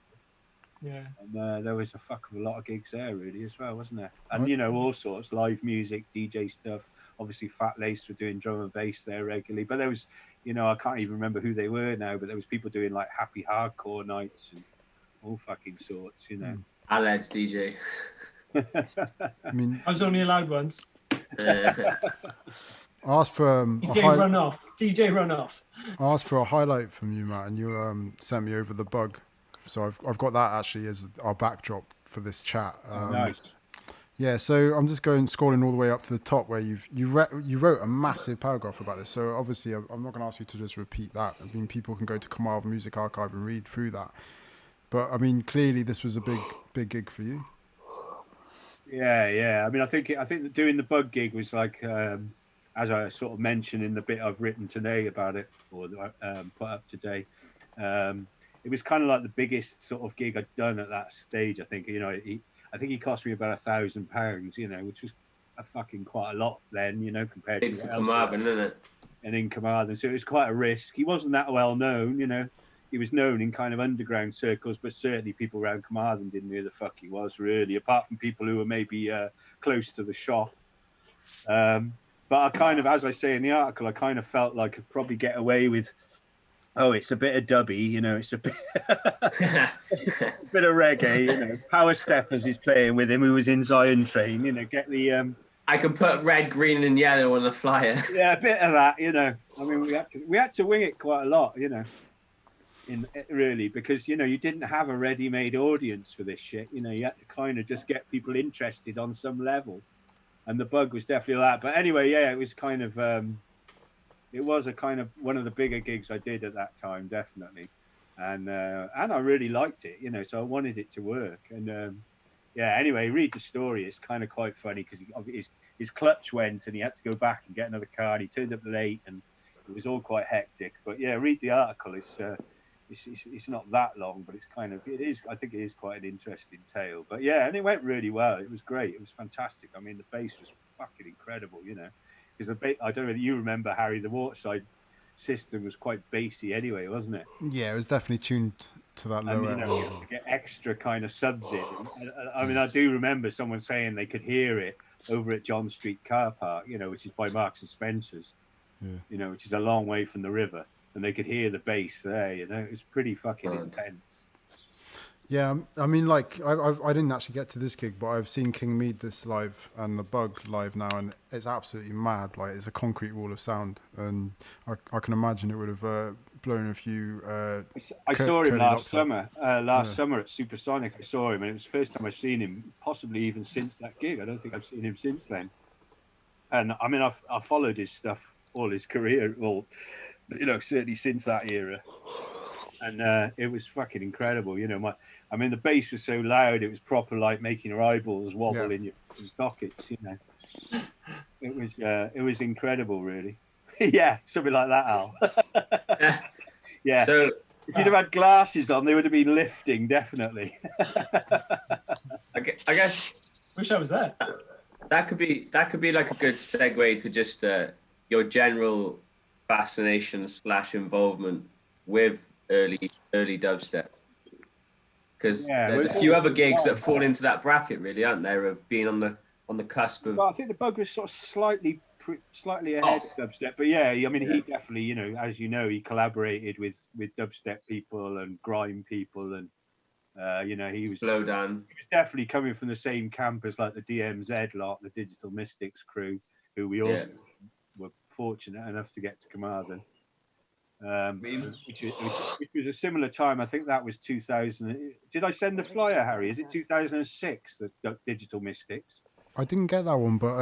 Yeah. And there was a lot of gigs there, really, as well, wasn't there? And, you know, all sorts, live music, DJ stuff. Obviously, Fat Lace were doing drum and bass there regularly. But there was, you know, I can't even remember who they were now, but there was people doing, like, happy hardcore nights and all fucking sorts, you know. Aled's DJ. I mean, I was only allowed once. Asked for DJ run off. I asked for a highlight from you, Matt, and you sent me over the bug. So I've got that actually as our backdrop for this chat. Nice. Yeah, so I'm just scrolling all the way up to the top where you wrote a massive paragraph about this. So obviously I'm not going to ask you to just repeat that. I mean, people can go to Carmarthen Music Archive and read through that. But I mean, clearly this was a big gig for you. Yeah. I mean, I think that doing the bug gig was like, as I sort of mentioned in the bit I've written today about it, or put up today. It was kind of like the biggest sort of gig I'd done at that stage. I think, you know, I think he cost me about £1,000, you know, which was a fucking quite a lot then, you know, compared to Carmarthen, isn't it? And in Carmarthen, so it was quite a risk. He wasn't that well known, you know. He was known in kind of underground circles, but certainly people around Carmarthen didn't know who the fuck he was, really, apart from people who were maybe close to the shop. But I kind of, as I say in the article, I kind of felt like I could probably get away with, oh, it's a bit of dubby, you know, it's a bit, a bit of reggae, you know, Power Steppers is playing with him, who was in Zion Train, you know, get the... I can put red, green and yellow on the flyer. Yeah, a bit of that, you know. I mean, we had to wing it quite a lot, you know, really, because, you know, you didn't have a ready-made audience for this shit, you know, you had to kind of just get people interested on some level. And the bug was definitely that. But anyway, yeah, it was kind of, it was a kind of one of the bigger gigs I did at that time, definitely. And I really liked it, you know, so I wanted it to work. And yeah, anyway, read the story. It's kind of quite funny because his clutch went and he had to go back and get another car. And he turned up late and it was all quite hectic. But yeah, read the article. It's not that long, but it's kind of, it is, I think it is quite an interesting tale. But yeah, and it went really well. It was great. It was fantastic. I mean, the bass was fucking incredible, you know, because the bass, I don't know if you remember, Harry, the Waterside system was quite bassy anyway, wasn't it? Yeah, it was definitely tuned to that lower you know, to get extra kind of subs in. I mean, I do remember someone saying they could hear it over at John Street Car Park, you know, which is by Marks and Spencer's, you know, which is a long way from the river. And they could hear the bass there, you know. It was pretty fucking intense. Yeah, I mean, like, I didn't actually get to this gig, but I've seen King Mead this live and the Bug live now, and it's absolutely mad. Like, it's a concrete wall of sound, and I can imagine it would have blown a few. I saw him last summer. Last summer at Supersonic, I saw him, and it was the first time I've seen him, possibly even since that gig. I don't think I've seen him since then. And I mean, I've followed his stuff all his career, well, you know, certainly since that era. And it was fucking incredible, you know. I mean, the bass was so loud; it was proper like making your eyeballs wobble in your sockets, you know. It was incredible, really. Yeah, something like that, Al. Yeah. So if you'd have had glasses on, they would have been lifting, definitely. I guess. Wish I was there. That could be like a good segue to just your general fascination / involvement with early dubstep, because there's a few other gigs that fall into that bracket, really, aren't there, of being on the cusp of. Well, I think the Bug was sort of slightly ahead of dubstep, but yeah, I mean, he definitely, you know, as you know, he collaborated with dubstep people and grime people, and you know, he was definitely coming from the same camp as like the DMZ lot, the Digital Mystics crew, who we also were fortunate enough to get to Carmarthen. Which was a similar time. I think that was 2000. Did I send the flyer, Harry? Is it 2006, the Digital Mystics? I didn't get that one, but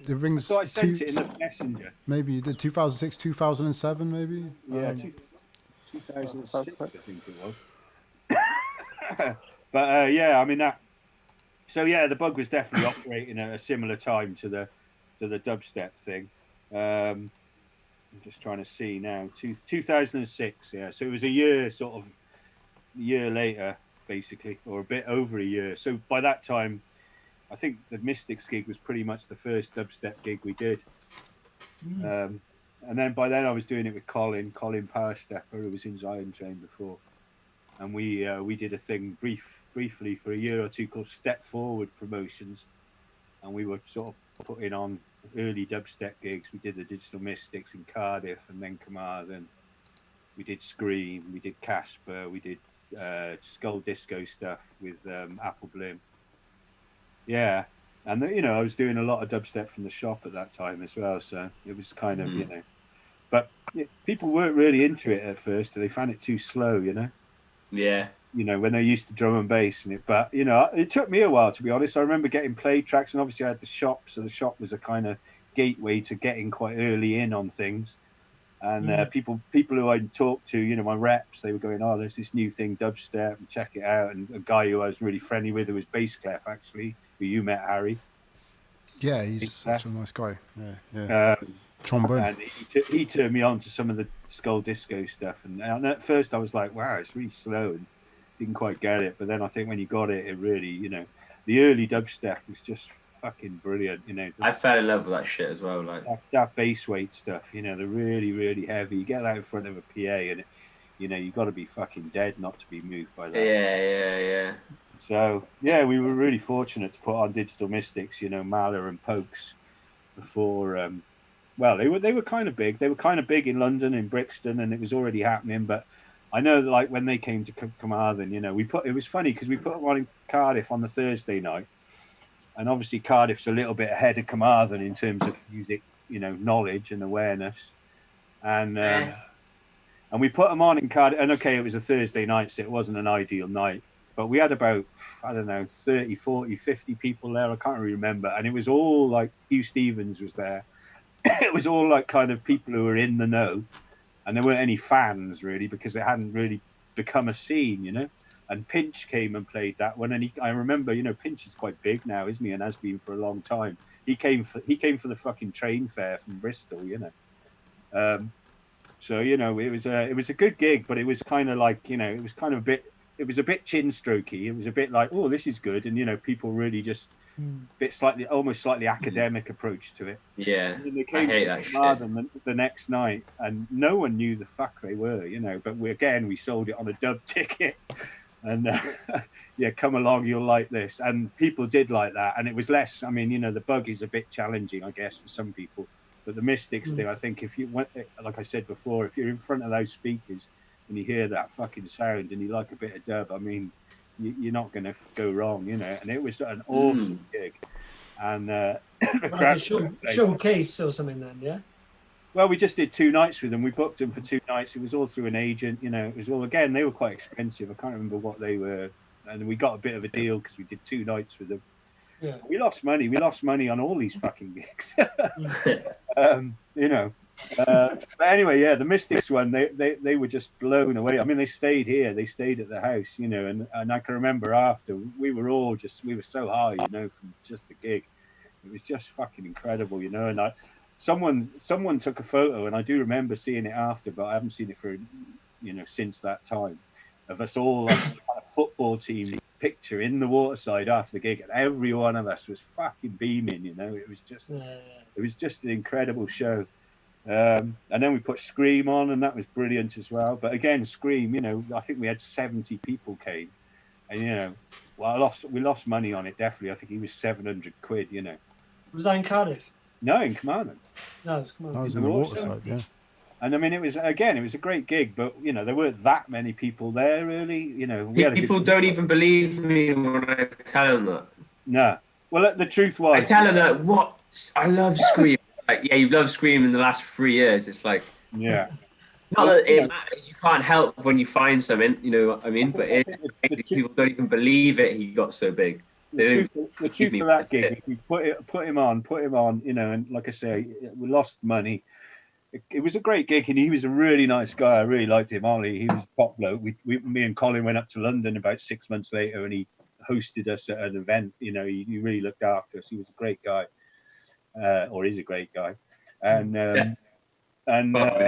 it rings. So I sent it in the messenger. Maybe you did 2006, 2007, maybe. Yeah, 2006, I think it was. But yeah, I mean that. So yeah, the Bug was definitely operating at a similar time to the dubstep thing. I'm just trying to see now. 2006, yeah. So it was a year later, basically, or a bit over a year. So by that time, I think the Mystics gig was pretty much the first dubstep gig we did. And then by then I was doing it with Colin Power Stepper, who was in Zion Train before. And we did a thing briefly for a year or two called Step Forward Promotions. And we were sort of putting on early dubstep gigs. We did the Digital Mystics in Cardiff and then Carmarthen. We did Scream, we did Casper, we did Skull Disco stuff with Apple Bloom. Yeah, and you know, I was doing a lot of dubstep from the shop at that time as well, so it was kind of, you know, but people weren't really into it at first. They found it too slow, you know. Yeah. You know, when they're used to drum and bass and it, but you know, it took me a while, to be honest. I remember getting play tracks, and obviously I had the shop, so the shop was a kind of gateway to getting quite early in on things. And people who I talked to, you know, my reps, they were going, "Oh, there's this new thing, dubstep, and check it out." And a guy who I was really friendly with, who was Bass Clef, actually, who you met, Harry. Yeah, he's such a nice guy. Yeah. Trombone. And he turned me on to some of the Skull Disco stuff, and at first I was like, "Wow, it's really slow," and didn't quite get it. But then I think when you got it, it really, you know, the early dubstep was just fucking brilliant, you know. I fell in love with that shit as well, like that bass weight stuff, you know, they're really, really heavy. You get that in front of a PA and you know, you got to be fucking dead not to be moved by that. Yeah. So yeah, we were really fortunate to put on Digital Mystics, you know, Mahler and Pokes, before. Well, they were kind of big. They were kind of big in London, in Brixton, and it was already happening. But I know, like when they came to Carmarthen, you know, it was funny because we put them on in Cardiff on the Thursday night, and obviously Cardiff's a little bit ahead of Carmarthen in terms of music, you know, knowledge and awareness, and we put them on in Cardiff. And okay, it was a Thursday night, so it wasn't an ideal night. But we had about, I don't know, 30, 40, 50 people there. I can't really remember. And it was all like Hugh Stevens was there. It was all like kind of people who were in the know, and there weren't any fans really because it hadn't really become a scene, you know. And Pinch came and played that one, and I remember, you know, Pinch is quite big now, isn't he, and has been for a long time. He came for the fucking train fare from Bristol, you know. So you know, it was a good gig, but it was kind of like, you know, it was kind of a bit chin strokey. It was a bit like, oh, this is good, and you know, people really just. Bit almost slightly academic approach to it. Yeah, they I hate that shit. The next night, and no one knew the fuck they were, you know. But we sold it on a dub ticket, and yeah, come along, you'll like this. And people did like that, and it was less. I mean, you know, the bug is a bit challenging, I guess, for some people. But the Mystics thing, I think, if you went, like I said before, if you're in front of those speakers and you hear that fucking sound and you like a bit of dub, I mean. You're not going to go wrong, you know. And it was an awesome gig. And showcase or something then, yeah? Well, we just did 2 nights with them. We booked them for 2 nights. It was all through an agent, you know. It was all, again, they were quite expensive. I can't remember what they were. And we got a bit of a deal because we did 2 nights with them. Yeah. We lost money. We lost money on all these fucking gigs. You know. But anyway, yeah, the Mystics one, they were just blown away. I mean, they stayed here, they stayed at the house, you know, and I can remember after we were so high, you know, from just the gig. It was just fucking incredible, you know. And someone took a photo, and I do remember seeing it after, but I haven't seen it for, you know, since that time, of us all like a football team picture in the waterside after the gig, and every one of us was fucking beaming, you know. It was just an incredible show. And then we put Scream on, and that was brilliant as well. But again, Scream, you know, I think we had 70 people came, and you know, well, we lost money on it, definitely. I think it was 700 quid, you know. Was that in Cardiff? No, in Carmarthen. No, it was Carmarthen. I was in the waterside, yeah. And I mean, it was a great gig, but you know, there weren't that many people there, really. You know, people don't even believe me when I tell them that. No. Well, the truth was, I tell them that I love Scream. Like, yeah, you've loved Scream in the last 3 years. It's like, yeah. Not that it matters. You can't help when you find something, you know what I mean? But people don't even believe it. He got so big. The truth of that gig, we put him on, you know, and like I say, we lost money. It was a great gig, and he was a really nice guy. I really liked him. Ollie, he was a top bloke. Me and Colin went up to London about 6 months later, and he hosted us at an event. You know, he really looked after us. He was a great guy. Or is a great guy, and yeah, and but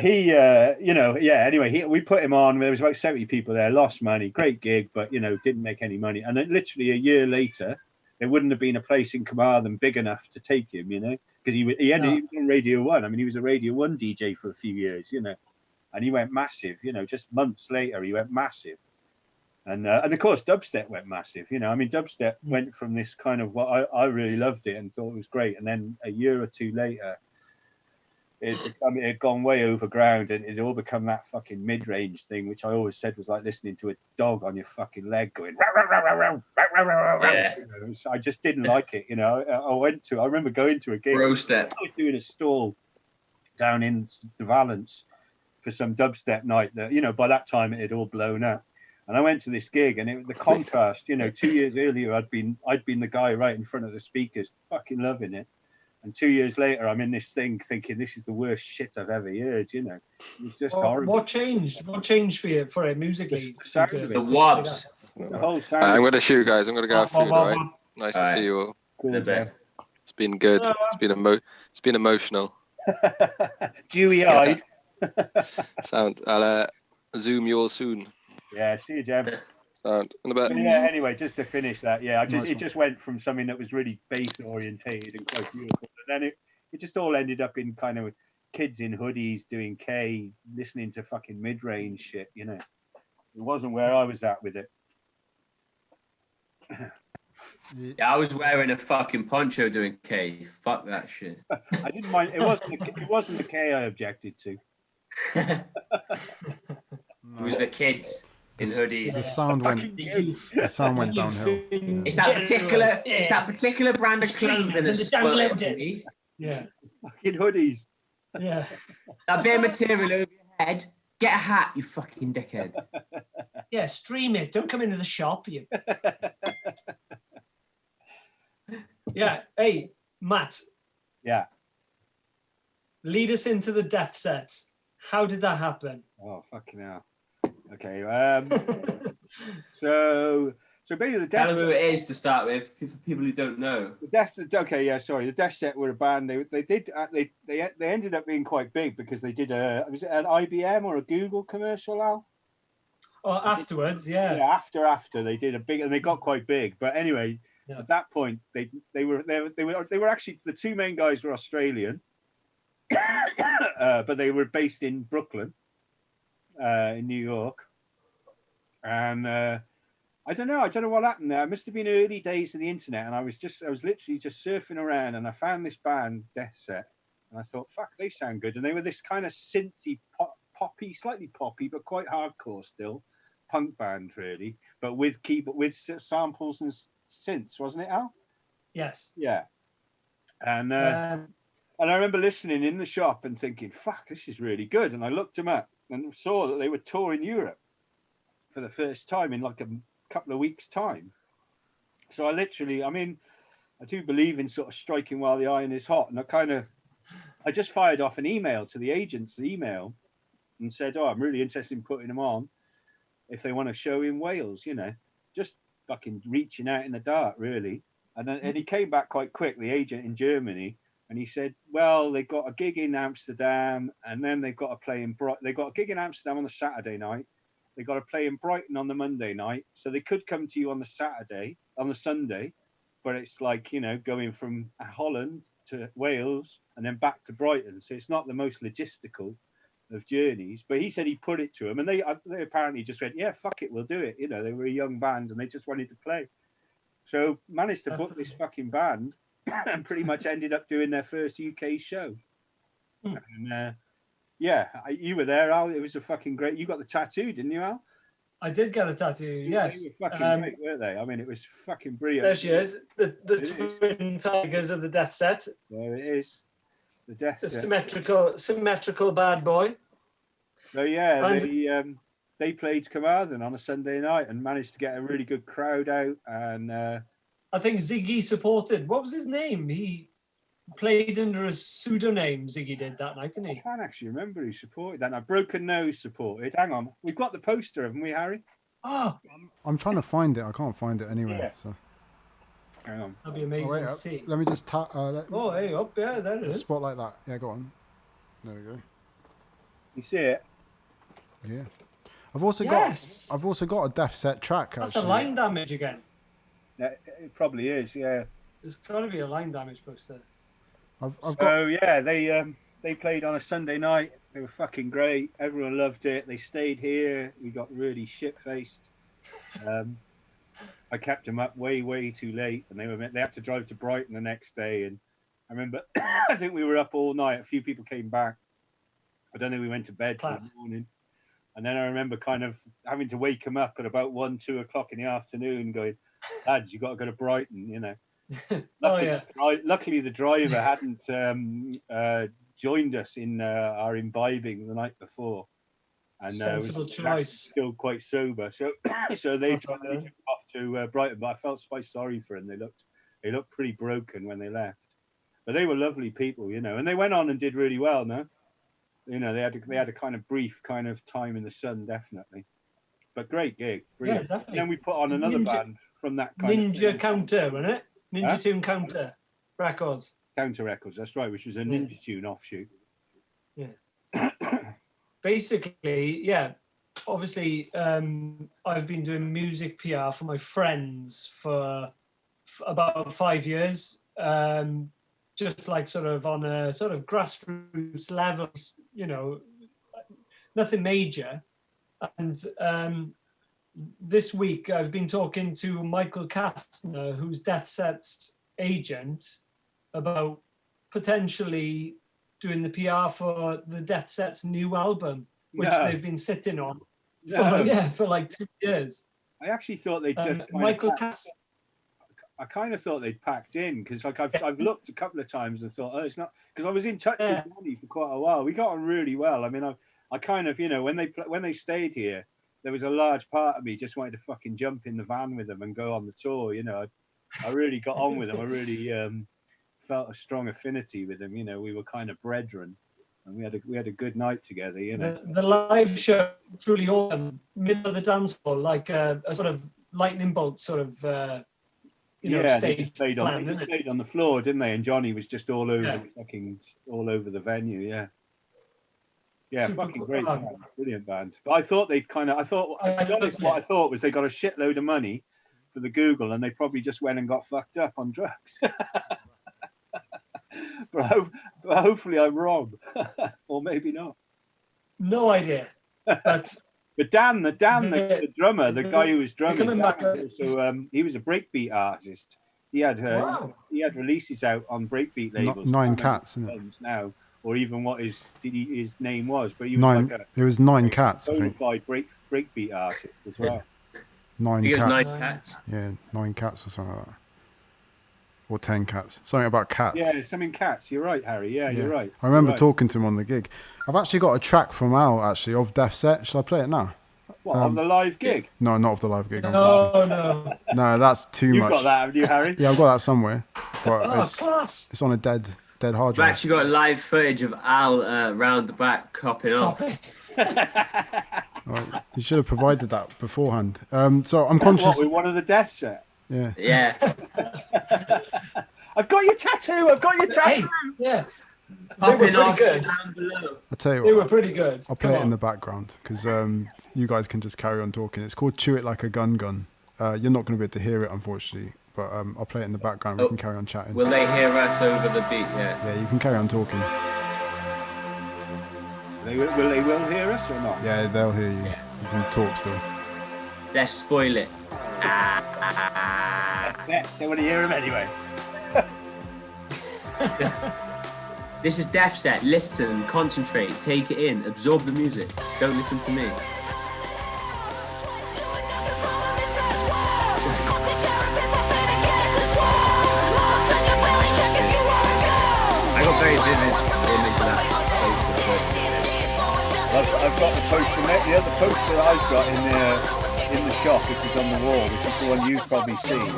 he, you know, yeah. Anyway, we put him on. There was about 70 people there. Lost money, great gig, but you know, didn't make any money. And then literally a year later, there wouldn't have been a place in Carmarthen big enough to take him, you know, because he was on Radio 1. I mean, he was a Radio 1 DJ for a few years, you know, and he went massive. You know, just months later, he went massive. And of course, dubstep went massive. You know, I mean, dubstep went from this kind of what I really loved it and thought it was great, and then a year or two later, it had gone way over ground, and it all become that fucking mid-range thing, which I always said was like listening to a dog on your fucking leg going. Yeah. You know, so I just didn't like it. You know, I remember going to a gig. I was doing a stall down in the Valence for some dubstep night. That, you know, by that time it had all blown up. And I went to this gig, and the contrast, you know, 2 years earlier, I'd been the guy right in front of the speakers, fucking loving it. And 2 years later, I'm in this thing thinking this is the worst shit I've ever heard, you know. It was just horrible. What changed? What changed for it musically? The wops. I'm going to shoot, guys. I'm going to go have food, all right? Nice to see you all. Cool, it's been good. It's been emotional. Dewy-eyed. Sound. I'll Zoom you all soon. Yeah, see you, Jem. Sound. In a bit. Yeah, anyway, just to finish that, yeah, it just went from something that was really bass orientated and quite beautiful, and then it just all ended up in kind of kids in hoodies doing K, listening to fucking mid-range shit, you know. It wasn't where I was at with it. Yeah, I was wearing a fucking poncho doing K. Fuck that shit. I didn't mind. It wasn't the K I objected to. It was the kids in hoodies. The sound went. The sound went downhill. It's that particular brand of clothing that's spoiled it for me. Yeah. Fucking hoodies. Yeah. That bit of material over your head. Get a hat, you fucking dickhead. Yeah, stream it. Don't come into the shop. You. Yeah. Hey, Matt. Yeah. Lead us into the death set. How did that happen? Oh, fucking hell. Okay. So basically the death. Tell them who it is to start with, for people who don't know. The death. Okay, yeah. Sorry, the Death Set were a band. They ended up being quite big because they did was it an IBM or a Google commercial, Al? Oh, afterwards, yeah. Yeah, after they did a big, and they got quite big. But anyway, at that point, they were actually, the two main guys were Australian, but they were based in Brooklyn, in New York, and I don't know what happened there. It must have been early days of the internet, and I was literally just surfing around, and I found this band, Death Set, and I thought, fuck, they sound good, and they were this kind of synthy, poppy, slightly poppy, but quite hardcore still, punk band really, but with samples and synths, wasn't it, Al? Yes. Yeah. And I remember listening in the shop and thinking, fuck, this is really good. And I looked them up and saw that they were touring Europe for the first time in like a couple of weeks' time. So I do believe in sort of striking while the iron is hot. And I just fired off an email to the agent's email and said, oh, I'm really interested in putting them on if they want to show in Wales, just fucking reaching out in the dark, really. And he came back quite quick, the agent in Germany, and he said, well, they got a gig in Amsterdam, and then they've got to play in they got a gig in Amsterdam on the Saturday night. They got to play in Brighton on the Monday night, so they could come to you on the Sunday, but it's like, going from Holland to Wales and then back to Brighton, so it's not the most logistical of journeys. But he said he put it to them, and they apparently just went, yeah, fuck it, we'll do it. They were a young band and they just wanted to play, so managed to book this fucking band and pretty much ended up doing their first UK show. And you were there, Al. It was a fucking great. You got the tattoo, didn't you, Al? I did get a tattoo. Yes. They were fucking great, weren't they? I mean, it was fucking brilliant. There she is, the twin tigers of the Death Set. There it is. The Death Set. Symmetrical bad boy. So yeah, they played Carmarthen on a Sunday night and managed to get a really good crowd out. And I think Ziggy supported. What was his name? He played under a pseudonym. Ziggy did that night, didn't he? I can't actually remember who supported that. Now, Broken Nose supported. Hang on, we've got the poster, haven't we, Harry? Oh, I'm trying to find it. I can't find it anywhere. Yeah. So. Hang on. That'd be amazing to see. Let me just tap. Hey, up there, there it is. Spot like that. Yeah, go on. There we go. You see it? Yeah. I've also got a Death Set track. That's actually. a line damage again. Yeah, it probably is. Yeah. There's got to be a line damage poster. I've got. Oh yeah, they played on a Sunday night. They were fucking great. Everyone loved it. They stayed here. We got really shit-faced. I kept them up way too late, and they had to drive to Brighton the next day. And I remember, I think we were up all night. A few people came back. I don't think we went to bed till the morning. And then I remember kind of having to wake them up at about 1-2 o'clock in the afternoon, going, "Lads, you got to go to Brighton," Luckily, the driver hadn't joined us in our imbibing the night before, and sensible choice. Still quite sober, so they took off to Brighton. But I felt quite sorry for them. They looked pretty broken when they left, but they were lovely people, and they went on and did really well. No, they had a kind of brief kind of time in the sun, definitely, but great gig. Brilliant. Yeah, definitely. And then we put on another band from that kind Ninja of Counter, wasn't it? Ninja Tune Counter Records. Counter Records, that's right, which was a Ninja Tune offshoot. Yeah. Basically, yeah. Obviously, I've been doing music PR for my friends for about 5 years. Just like sort of on a sort of grassroots level, nothing major. And this week I've been talking to Michael Kastner, who's Death Set's agent, about potentially doing the PR for the Death Set's new album, which they've been sitting on for like 2 years. I actually thought they'd just Michael Kastner. I kind of thought they'd packed in because like I've looked a couple of times and thought, oh, it's not, because I was in touch with Johnny for quite a while. We got on really well. I mean, I kind of, you know, when they stayed here, there was a large part of me just wanted to fucking jump in the van with them and go on the tour. You know, I really got on with them. I really felt a strong affinity with them. You know, we were kind of brethren, and we had a good night together. You know, the live show truly awesome, middle of the dance floor, like a sort of lightning bolt sort of. Stage they stayed on the floor, didn't they? And Johnny was just all over all over the venue. Yeah, super fucking great band. Brilliant band. But I thought to be honest, what I thought was they got a shitload of money for the Google, and they probably just went and got fucked up on drugs. but hopefully I'm wrong, or maybe not. No idea. But Dan, the drummer, the guy who was drumming, he was a breakbeat artist. He had releases out on breakbeat labels. Nine Cats, isn't it? Now, or even what his name was, but he was Nine. Like it was Nine Cats, I think. Breakbeat artist as well. Nine Cats. 9 Cats. Yeah, 9 Cats or something like that. Or 10 Cats. Something about cats. Yeah, something cats. You're right, Harry. Yeah, you're right. I remember talking to him on the gig. I've actually got a track from Al, actually, of Death Set. Shall I play it now? What, of the live gig? No, not of the live gig. No. No, that's too much. You've got that, haven't you, Harry? Yeah, I've got that somewhere. But class. It's on a dead hard drive. We've actually got live footage of Al round the back copping off. Right. You should have provided that beforehand. So I'm conscious. What, with one of the Death Set? Yeah. Yeah. I've got your tattoo. Hey, yeah. They were pretty good. Down below. I'll tell you what. They were pretty good. I'll play it in the background because you guys can just carry on talking. It's called Chew It Like a Gun Gun. You're not going to be able to hear it, unfortunately, but I'll play it in the background. We can carry on chatting. Will they hear us over the beat? Yeah. Yeah, you can carry on talking. They will hear us or not? Yeah, they'll hear you. Yeah. You can talk still. Let's spoil it. That's it. They want to hear him anyway. This is Death Set. Listen, concentrate, take it in, absorb the music. Don't listen to me. I got very vivid image of that poster. I've got the poster. The other poster I've got in the shop, which is on the wall, which is the one you've probably seen.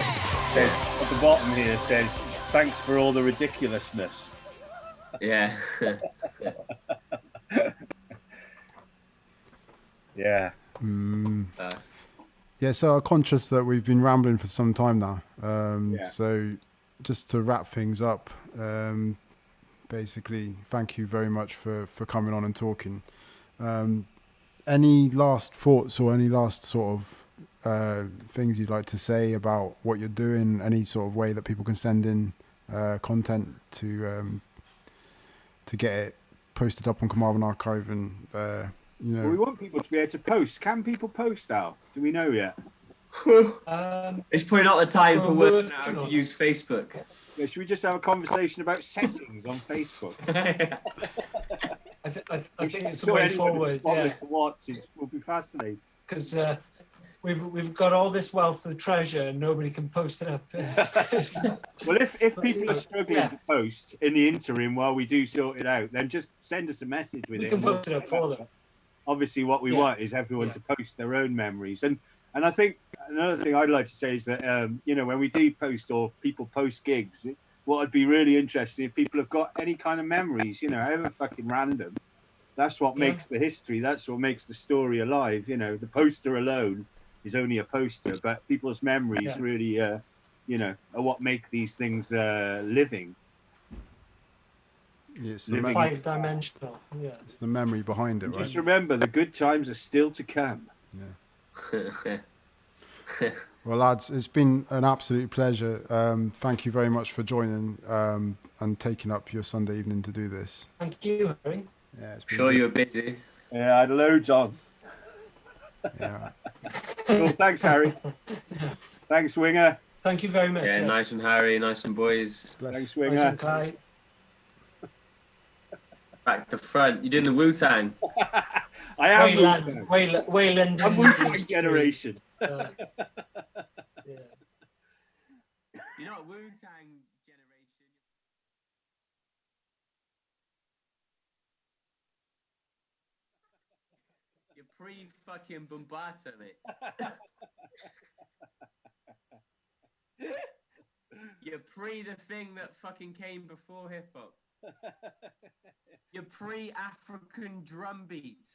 Says at the bottom here says, "Thanks for all the ridiculousness." Yeah. Yeah. Yeah, so I'm conscious that we've been rambling for some time now. Yeah. So just to wrap things up, basically, thank you very much for coming on and talking. Any last thoughts or any last sort of things you'd like to say about what you're doing? Any sort of way that people can send in content to get it posted up on Carmarthen Archive and Well, we want people to be able to post. Can people post now? Do we know yet? It's probably not the time for work now to use Facebook. Yeah, should we just have a conversation about settings on Facebook? I think it's the way forward. Yeah. To watch will be fascinating. Because we've got all this wealth of treasure and nobody can post it up. Well, if people are struggling to post in the interim while we do sort it out, then just send us a message with it. We can post it up for them. Obviously, what we want is everyone to post their own memories. And I think another thing I'd like to say is that, when we do post or people post gigs, what I'd be really interested if people have got any kind of memories, however fucking random. That's what makes the history. That's what makes the story alive. The poster alone is only a poster, but people's memories really, are what make these things living. It's the five-dimensional. Yeah. It's the memory behind it, right? Just remember, the good times are still to come. Yeah. Well, lads, it's been an absolute pleasure. Thank you very much for joining and taking up your Sunday evening to do this. Thank you, Harry. Yeah, Sure, you were busy. Yeah, I had loads on. Yeah. Cool. Thanks, Harry. Thanks, Winger. Thank you very much. Yeah, nice one, Harry. Nice one, boys. Bless. Thanks, Winger. Nice and Kai. Back to front. You doing the Wu-Tang? I am Wayland. I'm Wu-Tang generation. Yeah. You're not Wu-Tang generation. You're pre-fucking Bombata, mate. You're pre the thing that fucking came before hip-hop. You're pre-African drum beat.